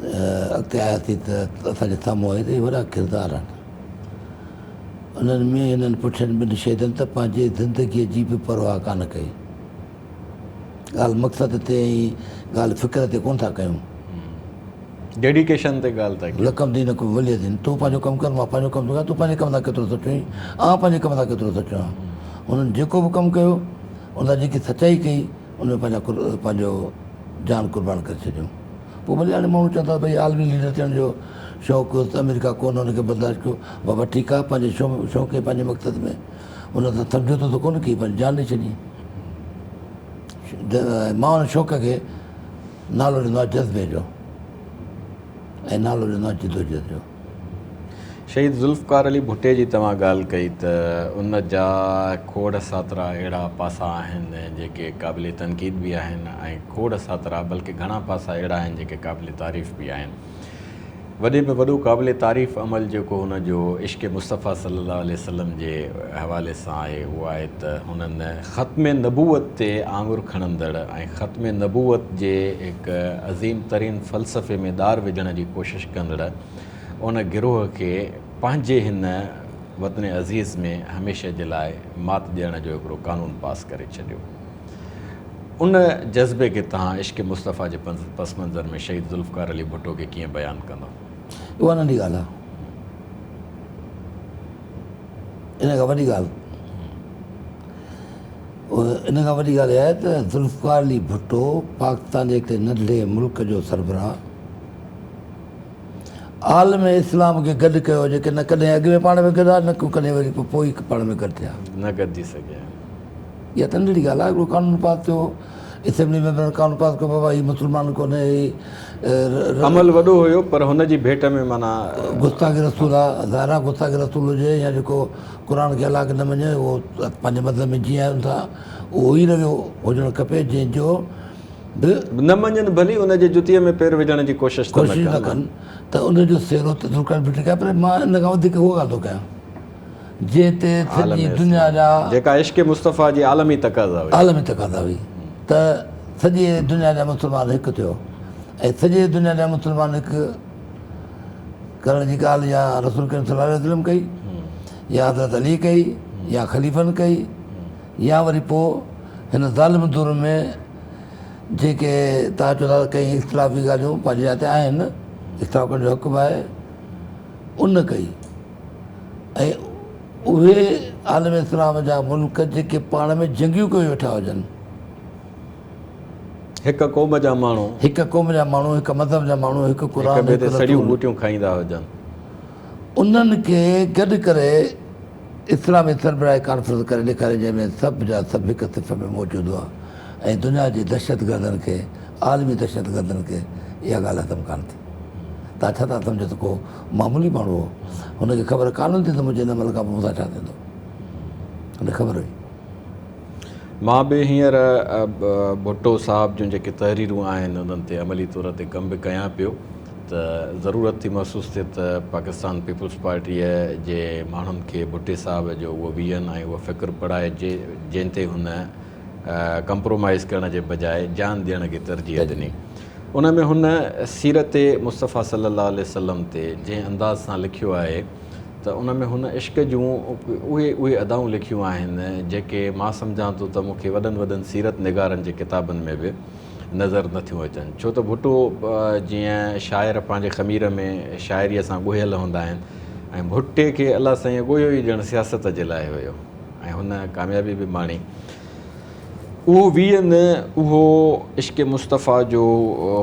अॻिते आयासीं त असांजे साम्हूं आहे त इहे वॾा किरदार आहिनि। उन्हनि में हिननि पुठियनि ॿिनि शहीदनि त पंहिंजे ज़िंदगीअ जी बि परवाह कान कई। ॻाल्हि मक़सद ते ऐं ॻाल्हि फ़िक्र ते कोन था कयूं, डेडिकेशन ते ॻाल्हि था कयूं। लकम दी न को वलीअ दी, तूं पंहिंजो कमु कर, मां पंहिंजो कमु थो कयां, तूं पंहिंजे कम सां केतिरो सचो आहीं, आउं पंहिंजे कम सां केतिरो सचो आहियां। उन्हनि जेको बि कमु कयो उन जेकी सचाई कई उन में पंहिंजो जान क़ुर्बान करे छॾियो। पोइ भले हाणे माण्हू चवंदा भई आलमी लीडर थियण जो शौक़ु अमेरिका कोन हुनखे बर्दाश्त कयो, बाबा ठीकु आहे, पंहिंजे शौक़ु खे पंहिंजे मक़सद में उन सां सम्झोतो त कोन कई, पंहिंजी जान ॾेई छॾी। मां हुन शौक़ खे नालो ॾिनो आहे जज़्बे जो ऐं नालो ॾिनो आहे जिदोजहद जो। शहीद ज़ुल्फ़कार अली भुट्टे जी तव्हां ॻाल्हि कई त उन जा खोड़ सातरा अहिड़ा पासा आहिनि जेके क़ाबिल तनक़ीद बि आहिनि ऐं खोड़ सातरा बल्कि घणा पासा अहिड़ा आहिनि जेके क़ाबिल तारीफ़ बि आहिनि। वॾे में वॾो क़ाबिल तारीफ़ अमल जेको हुनजो इश्क़ मुस्तफ़ा सल्लल्लाहु अलैहि वसल्लम जे हवाले सां आहे उहो आहे त हुननि ख़त्म नबूवत ते आङुर खणंदड़ ऐं ख़त्म नबूवत जे हिकु अज़ीम तरीन फ़लसफ़े में दार विझण जी कोशिशि कंदड़ उन गिरोह खे पंहिंजे हिन वतन अज़ीज़ में हमेशह जे लाइ मात ॾियण जो हिकिड़ो कानून पास करे छॾियो। उन जज़्बे खे तव्हां इश्क़ मुस्तफ़ा जे पस मंज़र में शहीद ज़ुल्फ़कार अली भुट्टो खे कीअं बयानु कंदो? उहा नंढी ॻाल्हि आहे, इन खां वॾी ॻाल्हि आहे त ज़ुल्फ़कार अली भुट्टो पाकिस्तान जे हिकिड़े नंढे मुल्क जो सरबराह आलम इस्लाम खे गॾु कयो, जेके न कॾहिं अॻु में पाण में गॾु आहे, न को कॾहिं वरी पोइ पाण में गॾु थिया, न गॾिजी सघिया। इहा त नंढड़ी ॻाल्हि आहे। हिकिड़ो कानून पास थियो, असेंबली में कानून पास कयो, बाबा हीउ मुस्लमान कोन्हे, अमल वॾो हुयो पर हुनजी भेट में माना गुस्ताखी रसूल आहे, ज़ाहिरा गुस्ताखी रसूल हुजे या जेको क़ुर खे हलाक न मञे उहो पंहिंजे मतिलब में जीअं आहिनि था उहो ई रहियो हुजणु खपे, जंहिंजो बि न मञनि भली उनजे जुतीअ में पेर विझण जी कोशिशि न कनि त उनजो सेरो त ज़ुल्फ़कार भुट्टे कया। पर मां इन खां वधीक उहा ॻाल्हि थो कयां जंहिं ते सॼी दुनिया जा जेका इश्क़ मुस्तफ़ा जी आलमी तक़ाज़ा हुई त सॼी दुनिया जा मुस्लमान हिकु थियो ऐं सॼे दुनिया जा मुस्लमान हिकु करण जी ॻाल्हि या रसूल करीम सल्लल्लाहु अलैहि वसल्लम कई या हज़रत अली कई या ख़लीफ़नि कई या वरी पोइ हिन ज़ालिम दौर में जेके तव्हां चओ था कई इख़्तिलाफ़ी ॻाल्हियूं पंहिंजे हथ आहिनि, इख़्तिलाफ़ करण जो हक़ बि आहे, उन कई। ऐं उहे आलम इस्लाम जा मुल्क जेके पाण में जंगियूं कयूं वेठा हुजनि, हिकु क़ौम जा माण्हू, हिकु मज़हब जा माण्हू, हिकु क़ुर सड़ियूं बूटियूं खाईंदा हुजनि, उन्हनि खे गॾु करे इस्लामी सरबराही कॉन्फ्रेंस करे ॾेखारे जंहिंमें सभु जा सभु हिकु सिफ़ में मौजूदु हुआ ऐं दुनिया जी दहशतगर्दनि खे, आलमी दहशतगर्दनि खे इहा ॻाल्हि हज़म कान थी। तव्हां छा था सम्झो त को मामूली माण्हू हो, हुनखे ख़बर कान थी त मुंहिंजे हिन अमल खां पोइ मूंसां छा थींदो, हुनखे ख़बर हुई। मां बि हींअर भुट्टो साहब जूं जेके तहरीरूं आहिनि उन्हनि ते अमली तौर ते कमु बि कयां पियो त ज़रूरत थी महसूसु थिए त पाकिस्तान पीपल्स पार्टीअ जे माण्हुनि खे भुट्टे साहब जो उहो वियन ऐं उहो फ़िक्र पढ़ाए जंहिं ते हुन कंप्रोमाइज़ करण जे बजाए जान ॾियण खे तरजीह ॾिनी। उन में हुन सीरत मुस्तफ़ा सल्लल्लाहु अलैहि वसल्लम ते जंहिं अंदाज़ सां लिखियो आहे त उन में हुन इश्क़ जूं उहे अदाऊं लिखियूं आहिनि जेके मां सम्झां थो त मूंखे वॾनि सीरत निगारनि जे किताबनि में बि नज़र नथियूं अचनि। छो त भुट्टो जीअं शाइर पंहिंजे ख़मीर में शाइरीअ सां ॻोहियल हूंदा आहिनि ऐं भुट्टे खे अलाह साईं ॻोहियो ई ॼण सियासत जे लाइ हुयो ऐं हुन कामयाबी बि माणी। उहो वीहनि उहो इश्क़ मुस्तफ़ा जो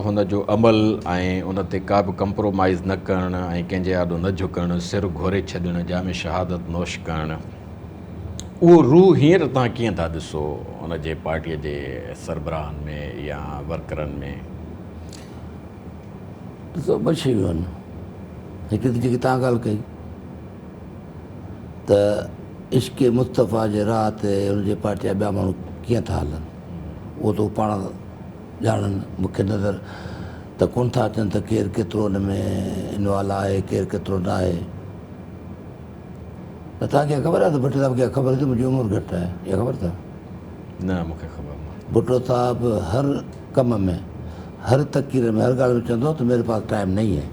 हुनजो अमल ऐं उन ते का बि कंप्रोमाइज़ न करणु ऐं कंहिंजे आॾो न झुकणु, सिर घोरे छॾणु, जाम शहादत नोश करणु, उहो रूह हींअर तव्हां कीअं था ॾिसो उन जे पार्टीअ जे सरबराहनि में या वर्करनि में? ॾिसो ॿ शयूं आहिनि, हिकु त जेकी तव्हां ॻाल्हि कई त इश्क़ मुस्तफ़ा जे राह ते हुनजे पार्टी जा ॿिया माण्हू कीअं था हलनि उहो त पाण ॼाणनि। मूंखे नज़र त कोन था अचनि त केरु केतिरो हुन में इनवॉल्व आहे, केरु केतिरो न आहे। त तव्हांखे ख़बर आहे त भुट्टो साहिब खे ख़बर थी मुंहिंजी उमिरि घटि आहे, इहा ख़बर अथव? न मूंखे ख़बर न। भुट्टो साहिबु हर कम में, हर तकीर में, हर ॻाल्हि में चवंदो त मेरे पास टाइम नहीं है।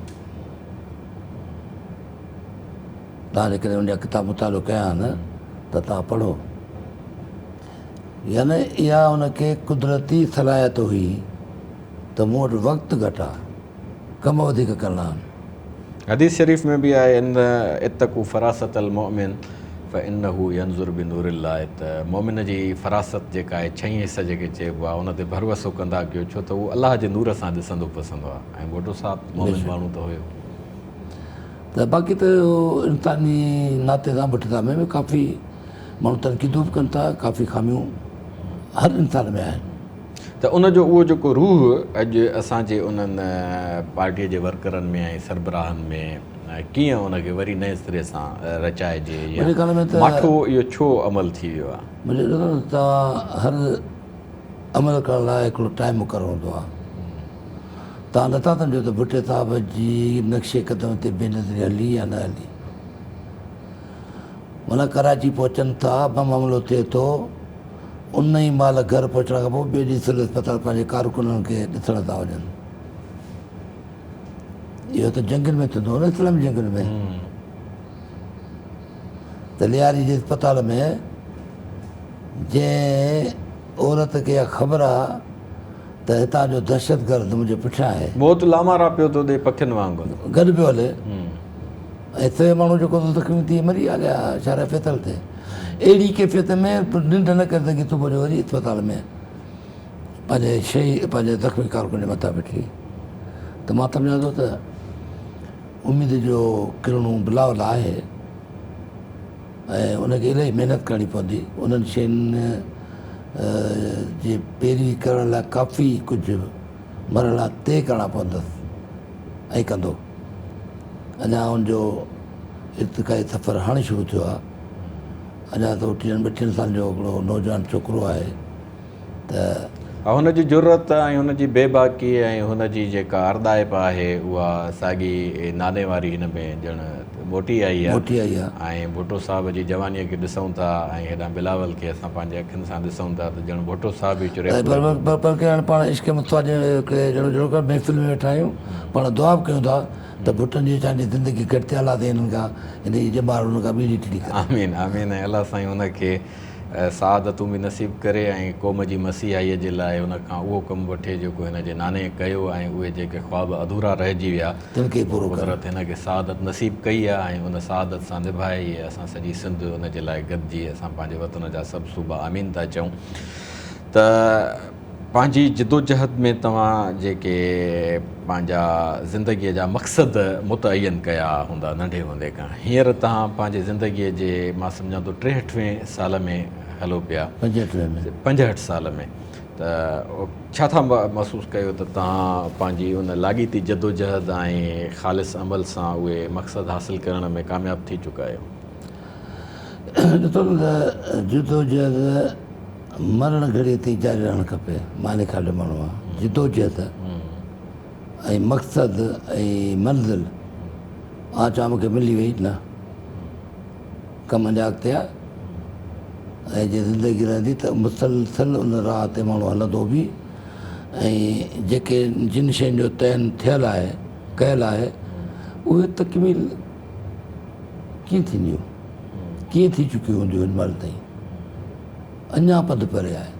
तव्हां जेकॾहिं उन जा किताब मुतालो कया न त तव्हां पढ़ो। यानी इहा उनखे कुदरती सलाहियत हुई त मूं वटि वक़्तु घटि आहे, कम वधीक करणा आहिनि। हदीस शरीफ़ में बि आहे इन इत्तक़ू फ़रासत अल मोमिन फ़इन्नहु यंज़ुर बिनूरिल्लाह, त मोमिन जी फ़रासत जेका आहे छहीं हिस्सा जेके चइबो आहे उन ते भरवसो कंदा कयो, छो त उहो अलाह जे नूर सां ॾिसंदो पसंदो आहे। ऐं भुट्टो साहब मोमिन माण्हू त हुयो। त बाक़ी त इंसानी नाते सां भुट्टा में बि काफ़ी माण्हू तनक़ीदूं बि कनि था, काफ़ी खामियूं हर इंसान में आहिनि। त उनजो उहो जेको रूह अॼु असांजे उन्हनि पार्टीअ जे वर्करनि में ऐं सरबराहनि में कीअं उनखे वरी नए सिरे सां रचाइजे, या मुंहिंजे ख़्याल में त माठो इहो छो अमल थी वियो आहे? मुंहिंजे ॾिसो तव्हां हर अमल करण लाइ हिकिड़ो टाइम मुक़ररु हूंदो आहे। तव्हां नथा सम्झो त भुट्टे साहिब जी नक्शे क़दम ते बेनज़री हली या न हली। माना कराची पहुचनि था, बम हमलो थिए थो, उन ई महिल घर पहुचण खां पोइ ॿिए ॾींहुं सिविल अस्पताल पंहिंजे कारकुननि खे ॾिसण था वञनि। इहो त जंगल में थींदो न, इस्लामी जंगल में। त लियारी जे अस्पताल में जंहिं औरत खे इहा ख़बर आहे त हितां जो दहशतगर्द मुंहिंजे पुठियां आहे, मौत लामारा पियो थो ॾे पखियुनि वांगुरु गॾु पियो हले, ऐं से माण्हू जेको ज़ख़्मी थी मरी हलिया शारा फेतल ते, अहिड़ी कैफ़ियत में निंड न करे सघी, सुबुह जो वरी अस्पताल में पंहिंजे ज़ख़्मी कारकुन जे मथां वेठी। त मां सम्झां थो त उमेद जो किरणूं बिलावल आहे, ऐं उनखे इलाही महिनत करणी पवंदी। उन्हनि शयुनि जे पैरवी करण लाइ काफ़ी कुझु मरला तय करणा पवंदसि, ऐं कंदो। अञा हुनजो इर्तिक़ाई सफ़र हाणे शुरू थियो आहे। अञा त 30-32 साल जो हिकिड़ो नौजवान छोकिरो आहे। त हुनजी ज़रूरत ऐं हुनजी बेबाकी ऐं हुनजी जेका अरदाइप आहे उहा साॻी नाने वारी हिन में ॼण मोटी आई आहे। ऐं भुट्टो साहिब जी जवानीअ खे ॾिसूं था ऐं हेॾा बिलावल खे असां पंहिंजे अखियुनि सां ॾिसूं था त ॼण भुट्टो साहिब ई चुरे। पर हाणे पाण इश्क मुस्तफा जे जहिड़ो महफ़िल में वेठा आहियूं, पाण दुआ बि कयूं था त भुट्टनि जी असांजी ज़िंदगी घटि थियल आहे, हिननि खां हिन जी ॼमार हुन खां ॿी टीड़ी करे। आमीन आमीन। ऐं अलाह साईं हुनखे सआदतूं बि नसीब करे ऐं क़ौम जी मसीहाईअ जे लाइ हुन खां उहो कमु वठे जेको हिन जे नाने कयो, ऐं उहे जेके ख्वाब अधूरा रहिजी विया तिनखे पूरो कुदरत हिनखे सआदत नसीब कई आहे, ऐं हुन सआदत सां निभाए असां सॼी सिंध हुन जे लाइ गॾिजी असां पंहिंजे वतन जा सभु सूबा आमीन था चऊं। त पंहिंजी जिदोजहद में तव्हां जेके पंहिंजा ज़िंदगीअ जा मक़सद मुतयन कया हूंदा नंढे हूंदे खां, हींअर तव्हां पंहिंजे ज़िंदगीअ जे मां सम्झां थो 63वें साल में हलो पिया, 65 साल में, त छा था महसूसु कयो त तव्हां पंहिंजी उन लाॻीती जदोजहद ऐं ख़ालिस अमल सां उहे मक़सद हासिलु करण में कामयाबु थी चुका आहियो? ॾिसो त जदोजहद मरण घड़ी ते जारी रहणु खपे। मां लिखायो माण्हू आहे, जिदोजहद ऐं मक़सदु ऐं मंज़िल चवां मूंखे मिली वई न, कमु अञा अॻिते आहे। ऐं जे ज़िंदगी रहंदी त मुसलसल उन राह ते माण्हू हलंदो बि, ऐं जेके जिन शयुनि जो तयन थियल आहे, कयल आहे, उहे तकमील कीअं थींदियूं, कीअं थी चुकियूं हूंदियूं हिन महिल ताईं। अञा पंधु परे आहे,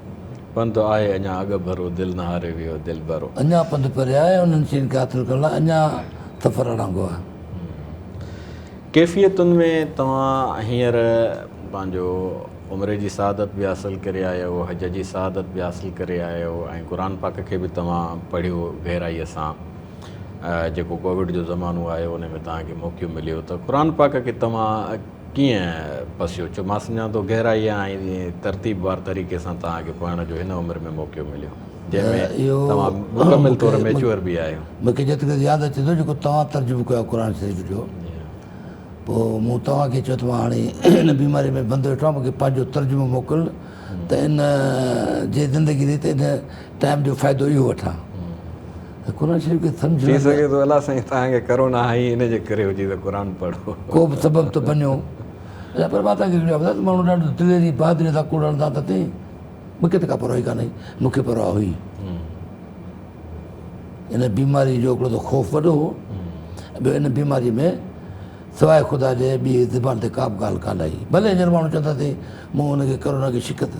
पंधु आहे अञा अॻु भरो, दिलि न हारे वियो दिलि भरो। अञा पंधु परे आहे, उन्हनि शयुनि खे हासिलु करण लाइ अञा सफ़र अड़ंगो आहे। कैफ़ियतुनि में तव्हां हींअर पंहिंजो उमिरि जी सआदत बि हासिलु करे आया आहियो, हज जी सआदत बि हासिलु करे आया आहियो, ऐं क़ुर पाक खे बि तव्हां पढ़ियो गहराईअ सां। जेको कोविड जो ज़मानो आयो उन में तव्हांखे मौक़ो मिलियो, त क़ुर पाक खे तव्हां कीअं पसियो? छो मां सम्झां थो गहराईअ ऐं तरतीबवार तरीक़े सां तव्हांखे पढ़ण जो हिन उमिरि में मौक़ो मिलियो, जंहिंमें तव्हां मुकमिल तौर मैच्योर बि आहियो। मूंखे जेतिरो यादि अचे थो जेको तव्हां तर्जुमो कयो क़ुर शरीफ़ जो, पोइ मूं तव्हांखे चयो त मां हाणे हिन बीमारी में बंदि वेठो आहियां, मूंखे पंहिंजो तर्जुमो मोकिल त इन जे ज़िंदगी ते इन टाइम जो फ़ाइदो इहो वठां। क़ुर शरीफ़ खे सम्झ थी सघे थो अलाह साईं तव्हांखे करोना आई इन जे करे हुजे त क़ुर पढ़ो, को बि सबबु त बनियो। पर मां तव्हांखे ॿुधायां माण्हू ॾाढो दिलेरी बहादुरी सां कूड़ हणंदा त मूंखे त का परवाह कान्हे, मूंखे परवाह हुई। इन बीमारी जो हिकिड़ो त ख़ौफ़ वॾो हो, ॿियो इन बीमारी में सवाइ ख़ुदा जे ॿी ज़बान ते का बि ॻाल्हि कान आई। भले हींअर माण्हू चवंदा थी मूं हुनखे कोरोना खे शिकस्त,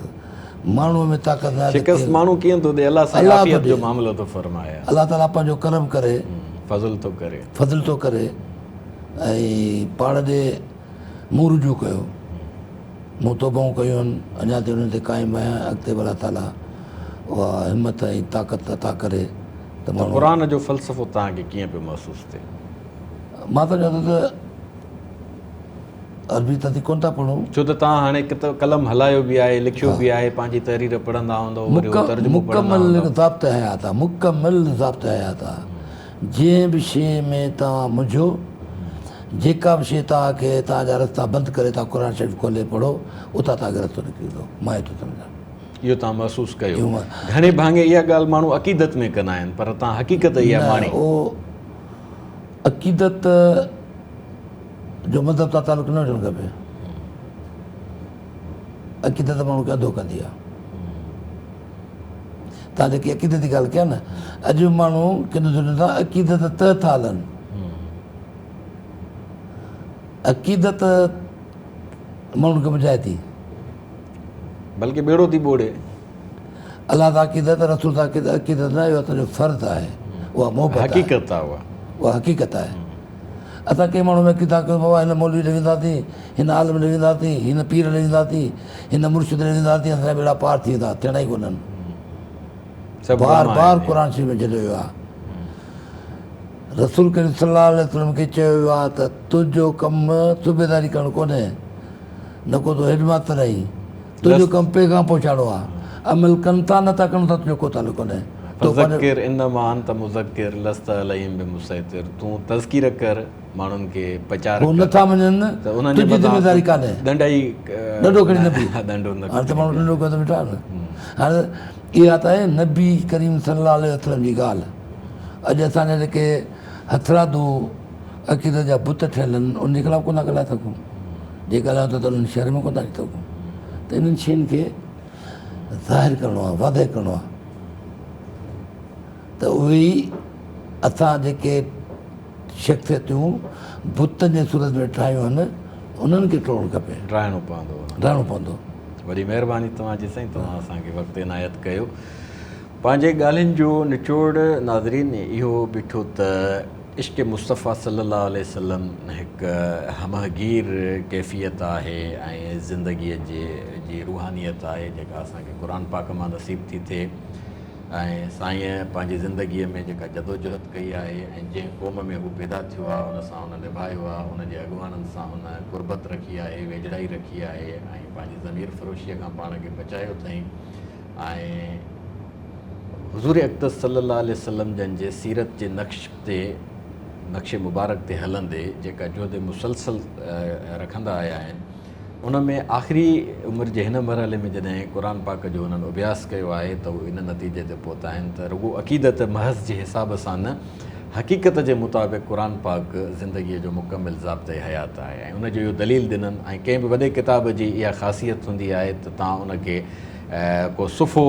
माण्हूअ में ताक़त न आहे, शिकस्त माण्हू कीअं थो ॾे, अलाह सां अलाह थो आफ़ियत जो ॾे। मामिलो थो फरमाए, अलाह ताला पंहिंजो करम करे, फज़ल थो करे। फज़ल थो करे ऐं पाण ॾे मूं रुजू कयो, मूं तौबाऊं कयूं आहिनि, अञा ताईं उन्हनि ते क़ाइमु आहियां। अॻिते अलाह ताला उहा हिमत ऐं ताक़त अता करे त माण्हू। क़ुरान जो फ़लसफ़ो तव्हांखे कीअं पियो महसूसु थिए? मां त चवां थो त अरबी त कोन था पढ़ूं, छो त तव्हां हाणे कलम हलायो बि आहे, लिखियो बि आहे, पंहिंजी तहरीर पढ़ंदा हूंदव, वरी उहो तर्जुमो पढ़ंदा मुकमल हूंदव। ज़ाब्त हयात आहे, मुकमल ज़ाब्त हयात आहे। जंहिं बि शइ में तव्हां मुंझो, जेका बि शइ तव्हांखे तव्हांजा रस्ता बंदि करे तव्हां क़ुर शरीफ़ खोले पढ़ो, उतां तव्हांखे रस्तो निकिरींदो। मां एतिरो सम्झां। इहो तव्हां महसूसु कयो? इहो मां घणे भाङे इहा ॻाल्हि माण्हू अक़ीदत में कंदा आहिनि, पर तव्हां हक़ीक़त इहा माणी? उहो अक़ीदत जो मतिलबु तव्हां तालुक़ु न हुजणु खपे। अक़ीदत माण्हू खे अधो कंदी आहे। तव्हां जेकी अक़ीदत जी ॻाल्हि कया न, अॼु माण्हू किन था अक़ीदत त था हलनि। अक़ीदत माण्हुनि खे बुझाए थी, बल्कि बेड़ो थी ॿोड़े। अलाह त अक़ीदत, रसूल त अक़ीदत न आहे, इहो असांजो फ़र्ज़ु आहे, उहा मोहबत आहे, हक़ीक़त आहे उहा हक़ीक़त आहे। असां कंहिं माण्हू में किताब कयूं बाबा हिन मौलवी ॾे वेंदासीं, हिन आलम ॾे वेंदासीं, हिन पीर ॾे वेंदासीं, हिन मुर्शिद ॾे वेंदासीं, असांजा बेड़ा पार थी वेंदा, थियणा ई कोन्हनि। बार बार क़ुर शरीफ़ में चयो वियो आहे, रसूल करीम सल्लल्लाहु अलैहि वसल्लम खे चयो वियो आहे त तुंहिंजो कमु सूबेदारी करणु कोन्हे, न को तूं हेडमास्टर आहीं, तुंहिंजो कमु पैगाम पहुचाइणो आहे। अमल कनि था नथा कनि था, तुंहिंजो को तालुक़ु कोन्हे। फ़ज़किर इन्नमा अंत मुज़क्किर लस्त अलैहिम बिमुसैतिर। तूं तज़कीर कर, माण्हुनि खे प्रचार कर। नथा मञनि त तुंहिंजी ज़िमेदारी कान्हे, ॾंडाई ॾंडो खणी न बि। ॾंडो न हाणे त माण्हू ॾंडो करे वेठा आहिनि। हाणे इहा त आहे नबी करीम सल्लल्लाहु अलैहि वसल्लम जी ॻाल्हि। अॼु असांजा जेके हथरादू अक़ीदत जा बुत ठहियल आहिनि, उन जे ख़िलाफ़ु कोन था ॻाल्हाए सघूं। जे ॻाल्हायूं था त उन्हनि शहर में कोन था अची सघूं। त इन्हनि शयुनि खे ज़ाहिर करिणो आहे, वादे करिणो आहे। त उहे ई असां जेके शख़्सियतूं बुतनि जे सूरत में ठाहियूं आहिनि, उन्हनि खे टोड़णु खपे, ठाहिणो पवंदो। ठाहिणो पवंदो। वॾी महिरबानी तव्हांजी साईं, तव्हां असांखे वक़्तु इनायत कयो। पंहिंजे ॻाल्हियुनि जो निचोड़ नाज़रीन इहो बीठो त इश्क़ मुस्तफ़ा सल्लल्लाहु अलैहि वसल्लम हिकु हमगीर कैफ़ियत आहे ऐं ज़िंदगीअ जी रूहानियत आहे जेका असांखे क़ुर पाक मां नसीब थी थिए। ऐं साईं पंहिंजी ज़िंदगीअ में जेका जदोजहद कई आहे ऐं जंहिं क़ौम में हू पैदा थियो आहे, उन सां हुन निभायो आहे, उनजे अॻुवाननि सां हुन क़ुर्बत रखी आहे, वेझड़ाई रखी आहे ऐं पंहिंजी ज़मीर फ़रोशीअ खां पाण खे बचायो अथईं। ऐं हुज़ूर अक़दस सल्लल्लाहु अलैहि वसल्लम जन जे सीरत जे नक्शे मुबारक ते हलंदे जेका जोध मुसलसल रखंदा आया आहिनि, उन में आख़िरी उमिरि जे हिन मरहले में जॾहिं क़ुर पाक जो हुननि अभ्यास कयो आहे त उहे इन नतीजे ते पहुता आहिनि त रुॻो अक़ीदत महज़ जे हिसाब सां न, हक़ीक़त जे मुताबिक़ क़ुर पाक ज़िंदगीअ जो मुकमिल ज़ाब्ते हयात आहे। ऐं उनजो इहो दलील ॾिननि। ऐं कंहिं बि वॾे किताब जी इहा ख़ासियत हूंदी आहे त तव्हां उनखे को सुफ़ो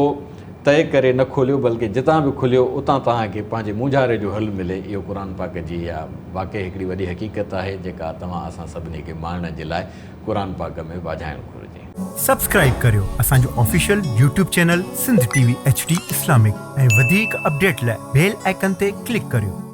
तय करे न खोलियो, बल्कि जितां बि खुलियो उतां तव्हांखे पंहिंजे मूंझारे जो हल मिले। इहो क़ुर पाक जी इहा वाक़ई हिकिड़ी वॾी हक़ीक़त आहे जेका तव्हां असां सभिनी खे माणण जे लाइ क़ुर पाक में वाधाइणु घुरिजे। सब्सक्राइब करियो असांजो official YouTube channel Sindh TV HD Islamic ऐं वधीक अपडेट लाइ बेल आइकन ते क्लिक करियो।